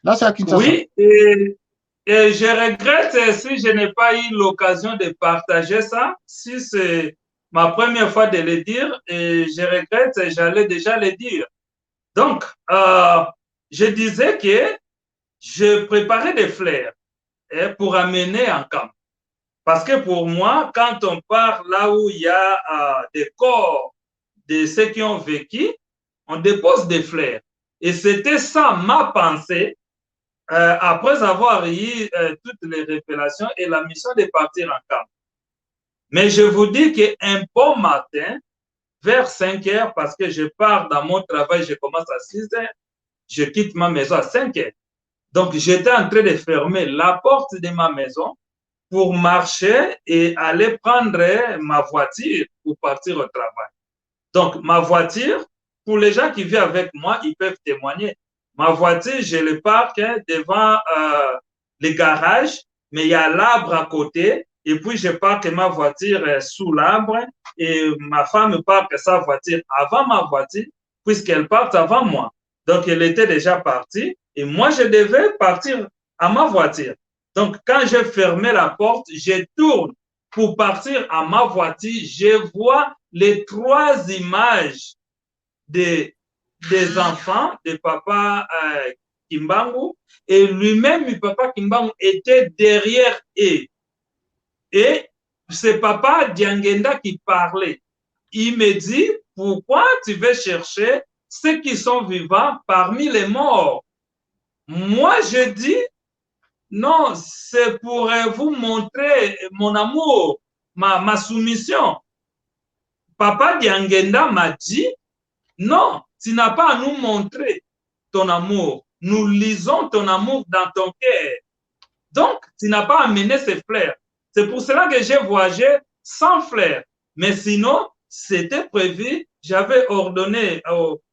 Là, c'est à Kinshasa. Oui, et je regrette si je n'ai pas eu l'occasion de partager ça. Si c'est ma première fois de le dire, et je regrette, j'allais déjà le dire. Donc, je disais que je préparais des fleurs pour amener en camp. Parce que pour moi, quand on part là où il y a des corps de ceux qui ont vécu, on dépose des fleurs. Et c'était ça ma pensée après avoir eu toutes les révélations et la mission de partir en camp. Mais je vous dis qu'un bon matin, vers 5 heures, parce que je pars dans mon travail, je commence à 6 heures, je quitte ma maison à 5 heures. Donc, j'étais en train de fermer la porte de ma maison pour marcher et aller prendre ma voiture pour partir au travail. Donc, ma voiture, pour les gens qui vivent avec moi, ils peuvent témoigner. Ma voiture, je le parque devant le garage, mais il y a l'arbre à côté. Et puis, je parque ma voiture sous l'arbre et ma femme parque sa voiture avant ma voiture, puisqu'elle part avant moi. Donc, elle était déjà partie et moi, je devais partir à ma voiture. Donc, quand j'ai fermé la porte, je tourne pour partir à ma voiture. Je vois les 3 images des enfants de papa Kimbangu, et lui-même, papa Kimbangu, était derrière eux. Et c'est papa Diangenda qui parlait. Il me dit, pourquoi tu veux chercher ceux qui sont vivants parmi les morts? Moi, je dis, non, c'est pour vous montrer mon amour, ma soumission. Papa Diangenda m'a dit, non, tu n'as pas à nous montrer ton amour. Nous lisons ton amour dans ton cœur. Donc, tu n'as pas amené ces fleurs. C'est pour cela que j'ai voyagé sans fleurs. Mais sinon, c'était prévu. J'avais ordonné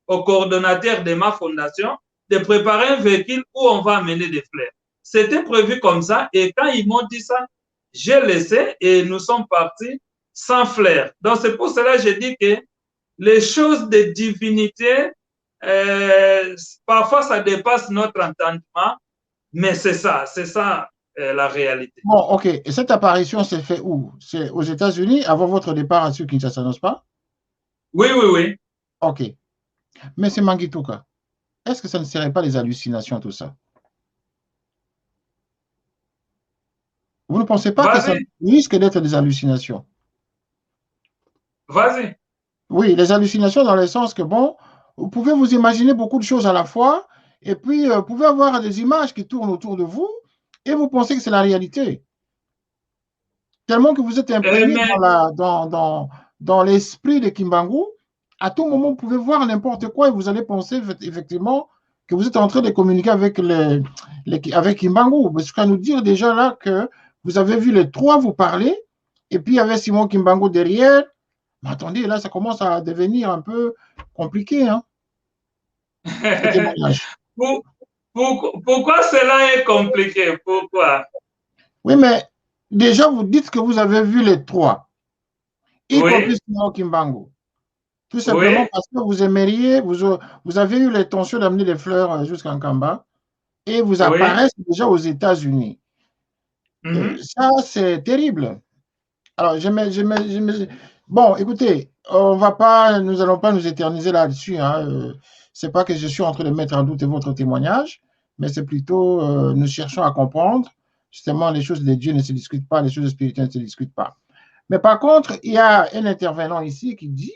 au coordonnateur de ma fondation de préparer un véhicule où on va amener des fleurs. C'était prévu comme ça. Et quand ils m'ont dit ça, j'ai laissé et nous sommes partis sans fleurs. Donc, c'est pour cela que je dis que les choses de divinité, parfois ça dépasse notre entendement, mais c'est ça la réalité. Bon, ok. Et cette apparition s'est faite où? C'est aux États-Unis avant votre départ à Kinshasa, n'est-ce pas? Oui, oui, oui. Ok. Mais c'est Mangituka. Est-ce que ça ne serait pas des hallucinations, tout ça? Vous ne pensez pas que ça risque d'être des hallucinations? Vas-y. Oui, les hallucinations dans le sens que, bon, vous pouvez vous imaginer beaucoup de choses à la fois, et puis vous pouvez avoir des images qui tournent autour de vous, et vous pensez que c'est la réalité. Tellement que vous êtes imprégné dans l'esprit de Kimbangu, à tout moment, vous pouvez voir n'importe quoi et vous allez penser effectivement que vous êtes en train de communiquer avec, avec Kimbangu. Parce qu'à nous dire déjà là que vous avez vu les 3 vous parler, et puis il y avait Simon Kimbangu derrière. Mais attendez, là, ça commence à devenir un peu compliqué. Hein, pourquoi cela est compliqué? Pourquoi? Oui, mais déjà, vous dites que vous avez vu les 3, y compris Simon Kimbangu. Tout simplement parce que vous aimeriez, vous avez eu l'intention d'amener des fleurs jusqu'en Kamba et vous apparaissez déjà aux États-Unis. Ça, c'est terrible. Alors, bon, écoutez, nous allons pas nous éterniser là-dessus. Hein. C'est pas que je suis en train de mettre en doute votre témoignage, mais c'est plutôt, nous cherchons à comprendre. Justement, les choses de Dieu ne se discutent pas, les choses spirituelles ne se discutent pas. Mais par contre, il y a un intervenant ici qui dit,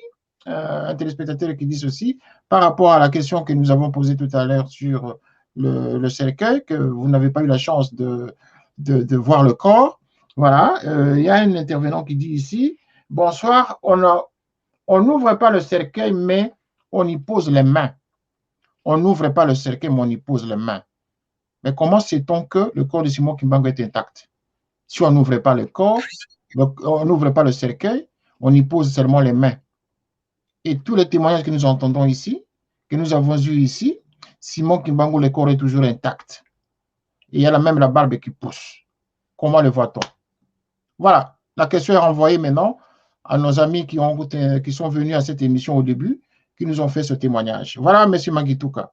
un téléspectateur qui dit ceci, par rapport à la question que nous avons posée tout à l'heure sur le cercueil, que vous n'avez pas eu la chance de voir le corps. Voilà, il y a un intervenant qui dit ici, bonsoir, on n'ouvre pas le cercueil, mais on y pose les mains. On n'ouvre pas le cercueil, mais on y pose les mains. Mais comment sait-on que le corps de Simon Kimbangu est intact? Si on n'ouvre pas le corps, on n'ouvre pas le cercueil, on y pose seulement les mains. Et tous les témoignages que nous entendons ici, que nous avons eus ici, Simon Kimbangu, le corps est toujours intact. Et il y a même la barbe qui pousse. Comment le voit-on? Voilà, la question est renvoyée maintenant à nos amis qui sont venus à cette émission au début, qui nous ont fait ce témoignage. Voilà, M. Mangituka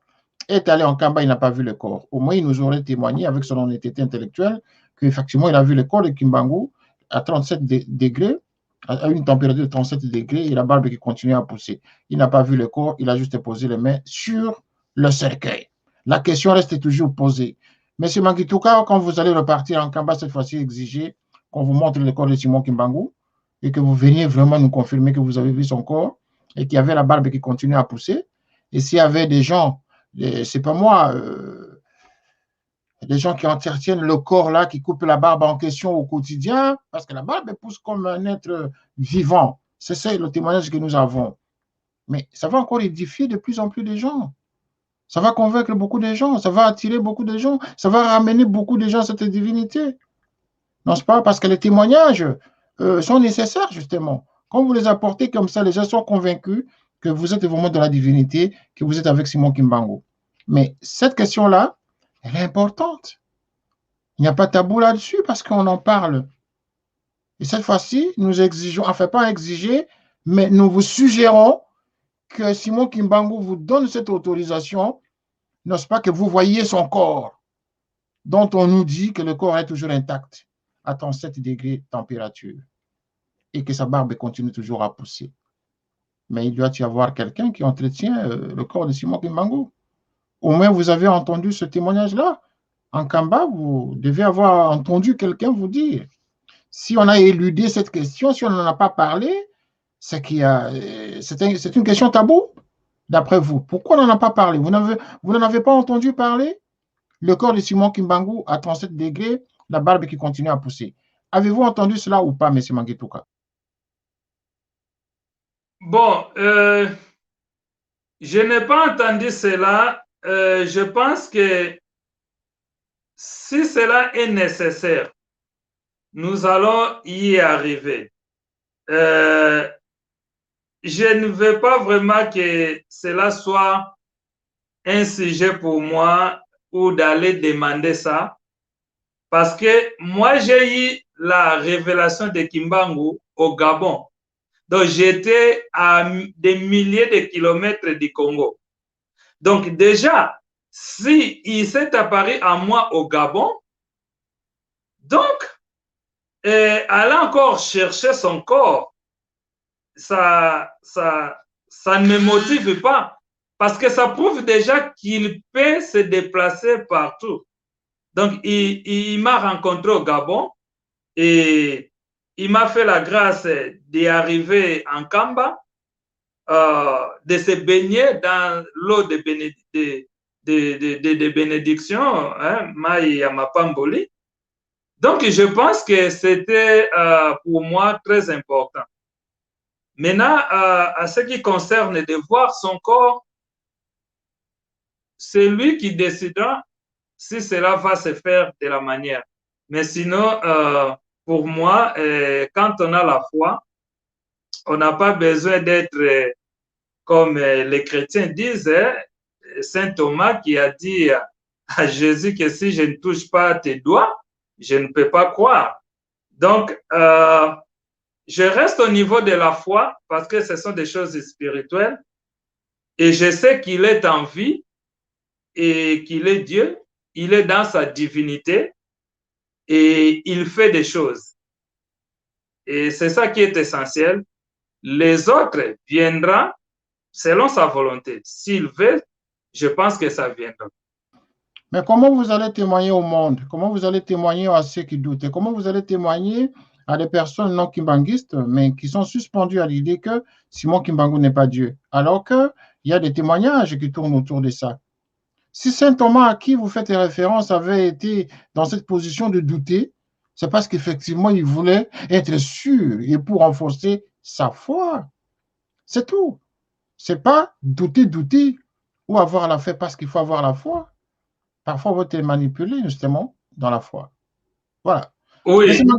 est allé en Kamba, il n'a pas vu le corps. Au moins, il nous aurait témoigné avec son honnêteté intellectuelle qu'effectivement, il a vu le corps de Kimbangu à 37 degrés, à une température de 37 degrés, et la barbe qui continue à pousser. Il n'a pas vu le corps, il a juste posé les mains sur le cercueil. La question reste toujours posée. Monsieur Mangituka, quand vous allez repartir en Kamba, cette fois-ci, exigez qu'on vous montre le corps de Simon Kimbangu et que vous veniez vraiment nous confirmer que vous avez vu son corps et qu'il y avait la barbe qui continue à pousser. Et s'il y avait des gens, c'est pas moi, des gens qui entretiennent le corps là, qui coupent la barbe en question au quotidien, parce que la barbe pousse comme un être vivant. C'est ça le témoignage que nous avons. Mais ça va encore édifier de plus en plus de gens. Ça va convaincre beaucoup de gens, ça va attirer beaucoup de gens, ça va ramener beaucoup de gens à cette divinité. N'est-ce pas? Parce que les témoignages sont nécessaires, justement. Quand vous les apportez comme ça, les gens sont convaincus que vous êtes vraiment de la divinité, que vous êtes avec Simon Kimbangu. Mais cette question-là, elle est importante. Il n'y a pas de tabou là-dessus parce qu'on en parle. Et cette fois-ci, nous exigeons, enfin pas exiger, mais nous vous suggérons que Simon Kimbangu vous donne cette autorisation, n'est-ce pas, que vous voyez son corps. dont on nous dit que le corps est toujours intact à 37 degrés de température et que sa barbe continue toujours à pousser. Mais il doit y avoir quelqu'un qui entretient le corps de Simon Kimbangu. Au moins, vous avez entendu ce témoignage-là. En Kamba, vous devez avoir entendu quelqu'un vous dire. Si on a éludé cette question, si on n'en a pas parlé, c'est une question taboue, d'après vous. Pourquoi on n'en a pas parlé? Vous n'en avez pas entendu parler? Le corps de Simon Kimbangu à 37 degrés, la barbe qui continue à pousser. Avez-vous entendu cela ou pas, M. Manguetouka? Bon, je n'ai pas entendu cela. Je pense que si cela est nécessaire, nous allons y arriver. Je ne veux pas vraiment que cela soit un sujet pour moi ou d'aller demander ça. Parce que moi, j'ai eu la révélation de Kimbangu au Gabon. Donc, j'étais à des milliers de kilomètres du Congo. Donc, déjà, si il s'est apparu à moi au Gabon, donc, aller encore chercher son corps, ça ne me motive pas. Parce que ça prouve déjà qu'il peut se déplacer partout. Donc, il m'a rencontré au Gabon et il m'a fait la grâce d'y arriver en Kamba, de se baigner dans l'eau de bénédiction, hein, Maï Yamapamboli. Donc, je pense que c'était pour moi très important. Maintenant, à ce qui concerne de voir son corps, c'est lui qui décidera si cela va se faire de la manière. Mais sinon, pour moi, quand on a la foi, on n'a pas besoin d'être comme les chrétiens disent, hein, Saint Thomas qui a dit à Jésus que si je ne touche pas tes doigts, je ne peux pas croire. Donc, je reste au niveau de la foi parce que ce sont des choses spirituelles et je sais qu'il est en vie et qu'il est Dieu, il est dans sa divinité et il fait des choses. Et c'est ça qui est essentiel. Les autres viendront selon sa volonté. S'il veut, je pense que ça viendra. Mais comment vous allez témoigner au monde? Comment vous allez témoigner à ceux qui doutent? Et comment vous allez témoigner à des personnes non kimbanguistes, mais qui sont suspendues à l'idée que Simon Kimbangu n'est pas Dieu, alors qu'il y a des témoignages qui tournent autour de ça. Si Saint Thomas, à qui vous faites référence, avait été dans cette position de douter, c'est parce qu'effectivement, il voulait être sûr et pour renforcer sa foi. C'est tout. C'est pas douter ou avoir la foi parce qu'il faut avoir la foi. Parfois, on va être manipulé justement dans la foi. Voilà. Oui. Non,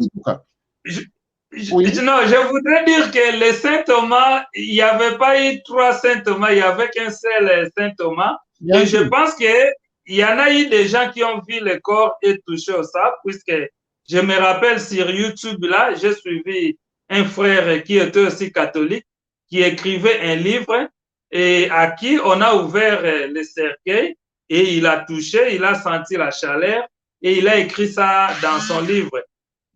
je voudrais dire que les Saint Thomas, il n'y avait pas eu 3 Saint Thomas, il n'y avait qu'un seul Saint Thomas. Bien et sûr. Je pense qu'il y en a eu des gens qui ont vu le corps et touché au sable, puisque je me rappelle sur YouTube, là, j'ai suivi un frère qui était aussi catholique, qui écrivait un livre et à qui on a ouvert le cercueil et il a touché, il a senti la chaleur et il a écrit ça dans son livre.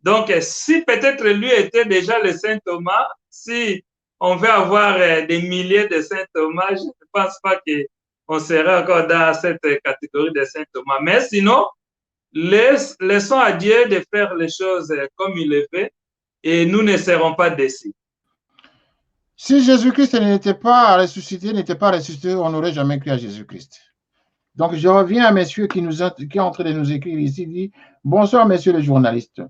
Donc, si peut-être lui était déjà le Saint Thomas, si on veut avoir des milliers de Saint Thomas, je ne pense pas qu'on serait encore dans cette catégorie de Saint Thomas. Mais sinon, laissons à Dieu de faire les choses comme il le fait et nous ne serons pas déçus. Si Jésus-Christ n'était pas ressuscité, on n'aurait jamais cru à Jésus-Christ. Donc, je reviens à monsieur qui est en train de nous écrire ici, dit « Bonsoir, messieurs les journalistes.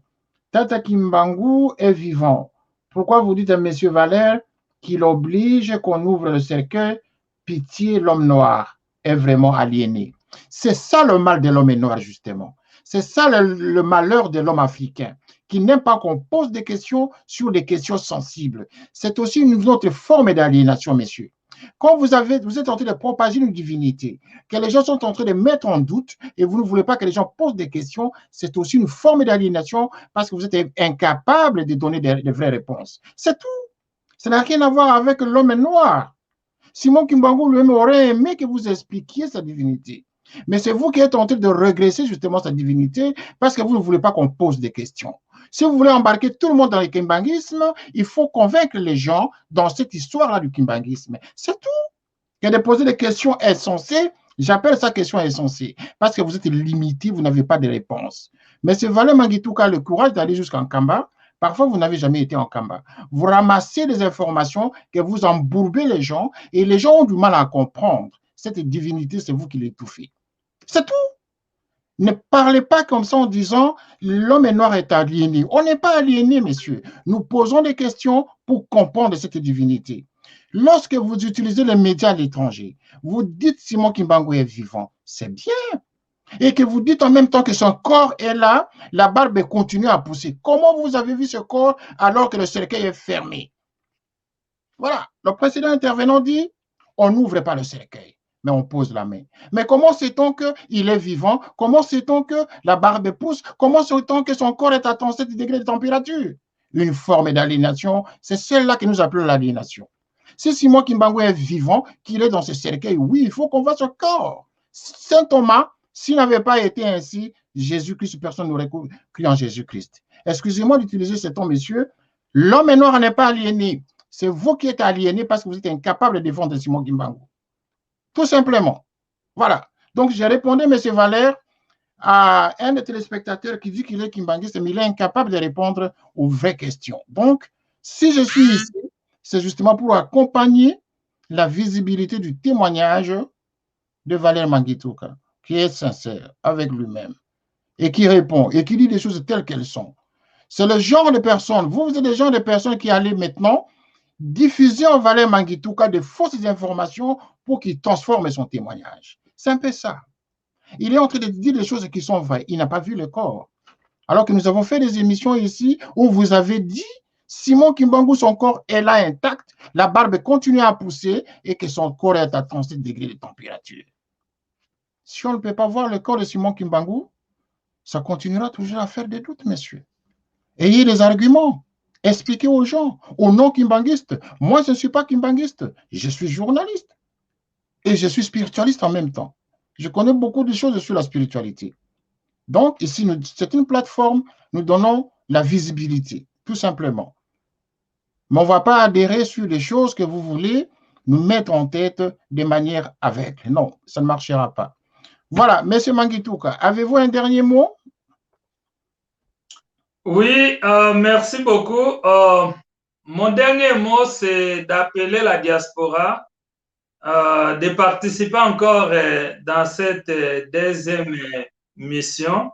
Tata Kimbangu est vivant. Pourquoi vous dites à monsieur Valère qu'il oblige qu'on ouvre le cercueil? Pitié, l'homme noir est vraiment aliéné. » C'est ça le mal de l'homme noir, justement. C'est ça le malheur de l'homme africain, qui n'aime pas qu'on pose des questions sur des questions sensibles. C'est aussi une autre forme d'aliénation, messieurs. Quand vous êtes en train de propager une divinité, que les gens sont en train de mettre en doute et vous ne voulez pas que les gens posent des questions, c'est aussi une forme d'aliénation parce que vous êtes incapable de donner de vraies réponses. C'est tout. Ça n'a rien à voir avec l'homme noir. Simon Kimbangu lui-même aurait aimé que vous expliquiez sa divinité. Mais c'est vous qui êtes en train de régresser justement sa divinité parce que vous ne voulez pas qu'on pose des questions. Si vous voulez embarquer tout le monde dans le kimbanguisme, il faut convaincre les gens dans cette histoire-là du kimbanguisme. C'est tout. Que de poser des questions insensées, j'appelle ça question insensée parce que vous êtes limité, vous n'avez pas de réponse. Mais c'est Valère Mangituka a le courage d'aller jusqu'en Kamba. Parfois, vous n'avez jamais été en Kamba. Vous ramassez des informations que vous embourbez les gens et les gens ont du mal à comprendre. Cette divinité, c'est vous qui l'étouffez. C'est tout. Ne parlez pas comme ça en disant l'homme est noir est aliéné. On n'est pas aliéné, messieurs. Nous posons des questions pour comprendre cette divinité. Lorsque vous utilisez les médias à l'étranger, vous dites Simon Kimbangu est vivant. C'est bien. Et que vous dites en même temps que son corps est là, la barbe continue à pousser. Comment vous avez vu ce corps alors que le cercueil est fermé? Voilà. Le précédent intervenant dit on n'ouvre pas le cercueil, mais on pose la main. Mais comment sait-on qu'il est vivant? Comment sait-on que la barbe pousse? Comment sait-on que son corps est à 37 degrés de température? Une forme d'aliénation, c'est celle-là que nous appelons l'aliénation. Si Simon Kimbangu est vivant, qu'il est dans ce cercueil, oui, il faut qu'on voit ce corps. Saint Thomas, s'il n'avait pas été ainsi, Jésus-Christ, personne n'aurait cru en Jésus-Christ. Excusez-moi d'utiliser ce ton, messieurs. L'homme noir n'est pas aliéné. C'est vous qui êtes aliéné parce que vous êtes incapable de défendre Simon Kimbangu. Tout simplement. Voilà. Donc, j'ai répondu, M. Valère, à un des téléspectateurs qui dit qu'il est kimbanguiste, mais il est incapable de répondre aux vraies questions. Donc, si je suis ici, c'est justement pour accompagner la visibilité du témoignage de Valère Mangituka, qui est sincère avec lui-même et qui répond et qui dit des choses telles qu'elles sont. C'est le genre de personnes, vous êtes le genre de personnes qui allez maintenant diffuser en Valère Mangituka de fausses informations pour qu'il transforme son témoignage. C'est un peu ça. Il est en train de dire des choses qui sont vraies. Il n'a pas vu le corps. Alors que nous avons fait des émissions ici où vous avez dit Simon Kimbangu, son corps est là intact, la barbe continue à pousser et que son corps est à 37 degrés de température. Si on ne peut pas voir le corps de Simon Kimbangu, ça continuera toujours à faire des doutes, messieurs. Ayez des arguments. Expliquez aux gens, aux non-kimbanguistes. Moi, je ne suis pas kimbanguiste, je suis journaliste. Et je suis spiritualiste en même temps. Je connais beaucoup de choses sur la spiritualité. Donc, ici, c'est une plateforme, nous donnons la visibilité, tout simplement. Mais on ne va pas adhérer sur les choses que vous voulez nous mettre en tête de manière aveugle. Non, ça ne marchera pas. Voilà, M. Mangituka, avez-vous un dernier mot? Oui, merci beaucoup. Mon dernier mot, c'est d'appeler la diaspora de participer encore dans cette deuxième mission.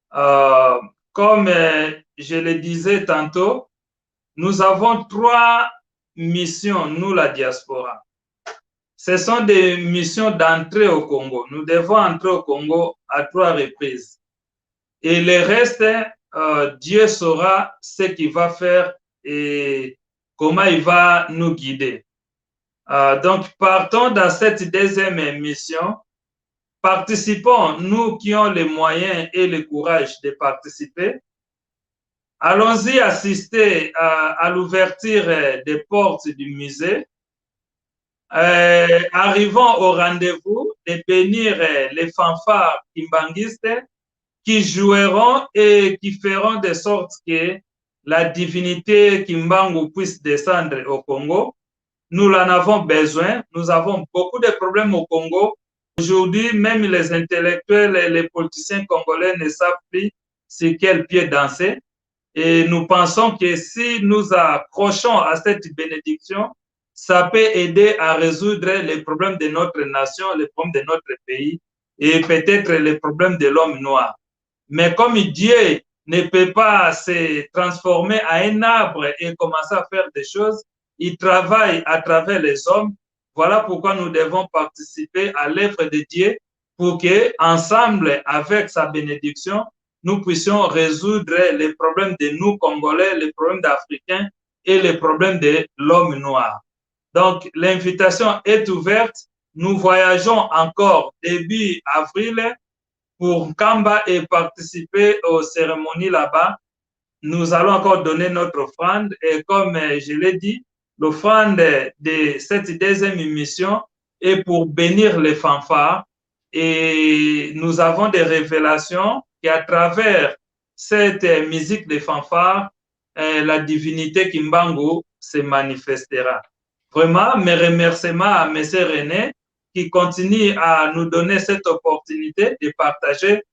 Comme je le disais tantôt, nous avons 3 missions, nous, la diaspora. Ce sont des missions d'entrée au Congo. Nous devons entrer au Congo à 3 reprises. Et le reste, Dieu saura ce qu'il va faire et comment il va nous guider. Donc, partons dans cette deuxième mission. Participons, nous qui avons les moyens et le courage de participer. Allons-y assister à l'ouverture des portes du musée. Arrivons au rendez-vous de bénir les fanfares kimbanguistes qui joueront et qui feront de sorte que la divinité Kimbangu puisse descendre au Congo. Nous en avons besoin. Nous avons beaucoup de problèmes au Congo. Aujourd'hui, même les intellectuels et les politiciens congolais ne savent plus sur quel pied danser. Et nous pensons que si nous accrochons à cette bénédiction, ça peut aider à résoudre les problèmes de notre nation, les problèmes de notre pays et peut-être les problèmes de l'homme noir. Mais comme Dieu ne peut pas se transformer en un arbre et commencer à faire des choses, il travaille à travers les hommes. Voilà pourquoi nous devons participer à l'œuvre de Dieu pour que, ensemble, avec sa bénédiction, nous puissions résoudre les problèmes de nous, Congolais, les problèmes d'Africains et les problèmes de l'homme noir. Donc, l'invitation est ouverte. Nous voyageons encore début avril pour Kamba et participer aux cérémonies là-bas. Nous allons encore donner notre offrande et comme je l'ai dit, l'offrande de cette deuxième émission est pour bénir les fanfares Et nous avons des révélations qu'à travers cette musique de fanfare, la divinité Kimbangu se manifestera. Vraiment, mes remerciements à M. René qui continue à nous donner cette opportunité de partager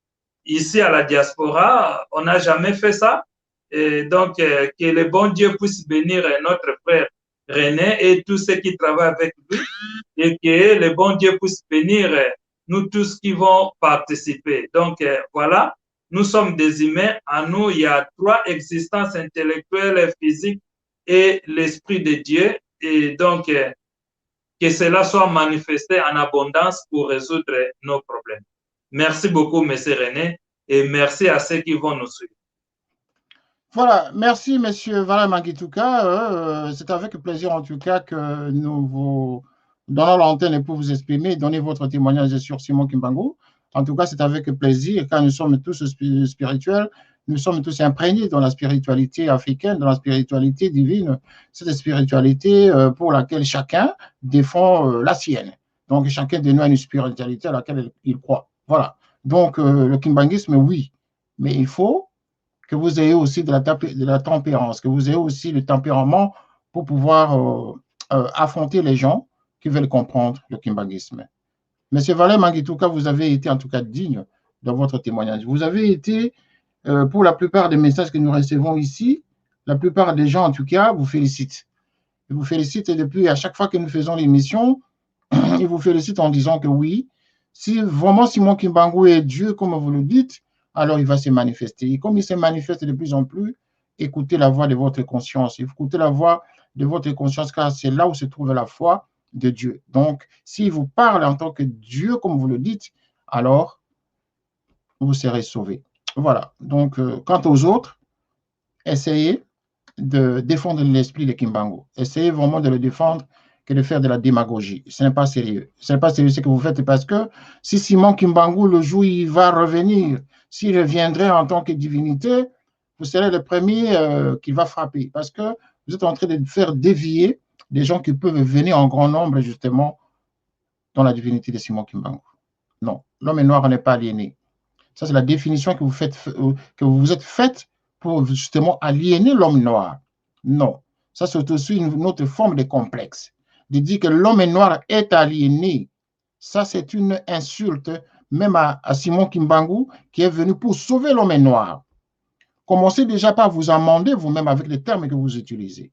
ici à la diaspora. On n'a jamais fait ça. Et donc, que le bon Dieu puisse bénir notre frère René et tous ceux qui travaillent avec lui et que le bon Dieu puisse bénir nous tous qui vont participer. Donc, voilà, nous sommes des humains. En nous, il y a 3 existences intellectuelles, physiques et l'Esprit de Dieu. Et donc, que cela soit manifesté en abondance pour résoudre nos problèmes. Merci beaucoup, M. René, et merci à ceux qui vont nous suivre. Voilà, merci M. Valère Mangituka. C'est avec plaisir en tout cas que nous vous donnons l'antenne pour vous exprimer, donner votre témoignage sur Simon Kimbangu. En tout cas, c'est avec plaisir, car nous sommes tous spirituels, nous sommes tous imprégnés dans la spiritualité africaine, dans la spiritualité divine, cette spiritualité pour laquelle chacun défend la sienne. Donc, chacun de nous a une spiritualité à laquelle il croit. Voilà. Donc, le kimbanguisme, oui, mais il faut que vous ayez aussi de la tempérance, que vous ayez aussi le tempérament pour pouvoir affronter les gens qui veulent comprendre le kimbanguisme. Monsieur Valère Mangituka, vous avez été en tout cas digne dans votre témoignage. Vous avez été, pour la plupart des messages que nous recevons ici, la plupart des gens en tout cas vous félicitent. Ils vous félicitent et depuis, à chaque fois que nous faisons l'émission, ils vous félicitent en disant que oui, si vraiment Simon Kimbangu est Dieu, comme vous le dites, alors il va se manifester. Et comme il se manifeste de plus en plus, écoutez la voix de votre conscience. Écoutez la voix de votre conscience, car c'est là où se trouve la foi de Dieu. Donc, s'il vous parle en tant que Dieu, comme vous le dites, alors vous serez sauvés. Voilà. Donc, quant aux autres, essayez de défendre l'esprit de Kimbangu. Essayez vraiment de le défendre que de faire de la démagogie. Ce n'est pas sérieux. Ce n'est pas sérieux ce que vous faites parce que si Simon Kimbangu, le jour où il va revenir, s'il reviendrait en tant que divinité, vous serez le premier qui va frapper parce que vous êtes en train de faire dévier des gens qui peuvent venir en grand nombre justement dans la divinité de Simon Kimbangu. Non, l'homme noir n'est pas aliéné. Ça, c'est la définition que vous vous êtes faite pour justement aliéner l'homme noir. Non, ça c'est aussi une autre forme de complexe. De dire que l'homme noir est aliéné, ça c'est une insulte même à Simon Kimbangu qui est venu pour sauver l'homme noir. Commencez déjà par vous amender vous-même avec les termes que vous utilisez.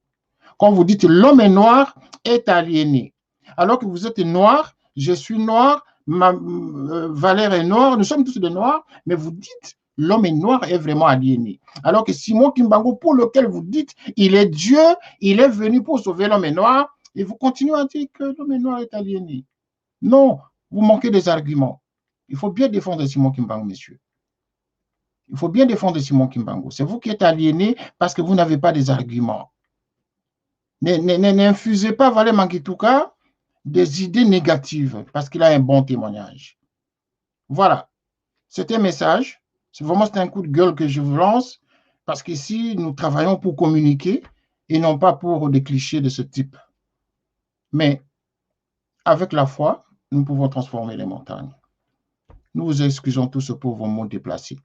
Quand vous dites l'homme noir est aliéné, alors que vous êtes noir, je suis noir, Valère est noir, nous sommes tous des noirs, mais vous dites l'homme noir est vraiment aliéné. Alors que Simon Kimbangu, pour lequel vous dites il est Dieu, il est venu pour sauver l'homme noir, et vous continuez à dire que l'homme noir est aliéné. Non, vous manquez des arguments. Il faut bien défendre Simon Kimbangu, messieurs. Il faut bien défendre Simon Kimbangu. C'est vous qui êtes aliéné parce que vous n'avez pas des arguments. N'infusez pas Valère Mangituka des idées négatives parce qu'il a un bon témoignage. Voilà, c'était un message. C'est un coup de gueule que je vous lance parce qu'ici, nous travaillons pour communiquer et non pas pour des clichés de ce type. Mais avec la foi, nous pouvons transformer les montagnes. Nous vous excusons tous pour vos mots déplacés.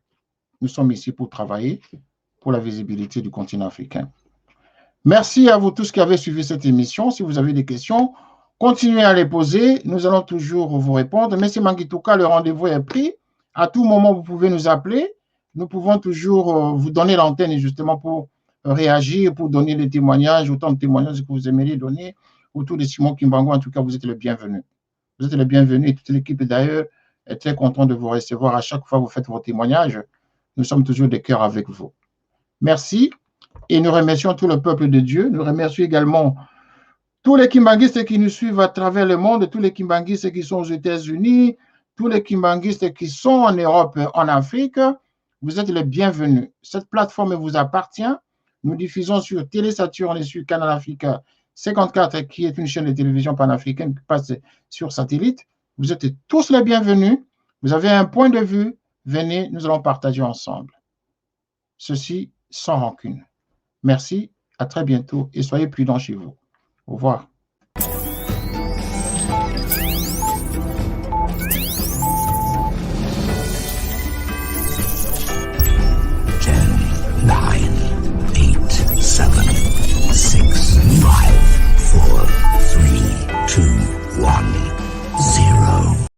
Nous sommes ici pour travailler pour la visibilité du continent africain. Merci à vous tous qui avez suivi cette émission. Si vous avez des questions, continuez à les poser. Nous allons toujours vous répondre. Merci Mangituka, le rendez-vous est pris. À tout moment, vous pouvez nous appeler. Nous pouvons toujours vous donner l'antenne justement pour réagir, pour donner des témoignages, autant de témoignages que vous aimeriez donner autour de Simon Kimbangu. En tout cas, vous êtes le bienvenu. Vous êtes le bienvenu et toute l'équipe d'ailleurs est très contente de vous recevoir à chaque fois que vous faites vos témoignages. Nous sommes toujours de cœur avec vous. Merci. Et nous remercions tout le peuple de Dieu. Nous remercions également tous les kimbanguistes qui nous suivent à travers le monde, tous les kimbanguistes qui sont aux États-Unis, tous les kimbanguistes qui sont en Europe, en Afrique. Vous êtes les bienvenus. Cette plateforme vous appartient. Nous diffusons sur Télé Saturne et sur Canal Africa 54, qui est une chaîne de télévision panafricaine qui passe sur satellite. Vous êtes tous les bienvenus. Vous avez un point de vue. Venez, nous allons partager ensemble. Ceci sans rancune. Merci, à très bientôt et soyez prudents chez vous. Au revoir.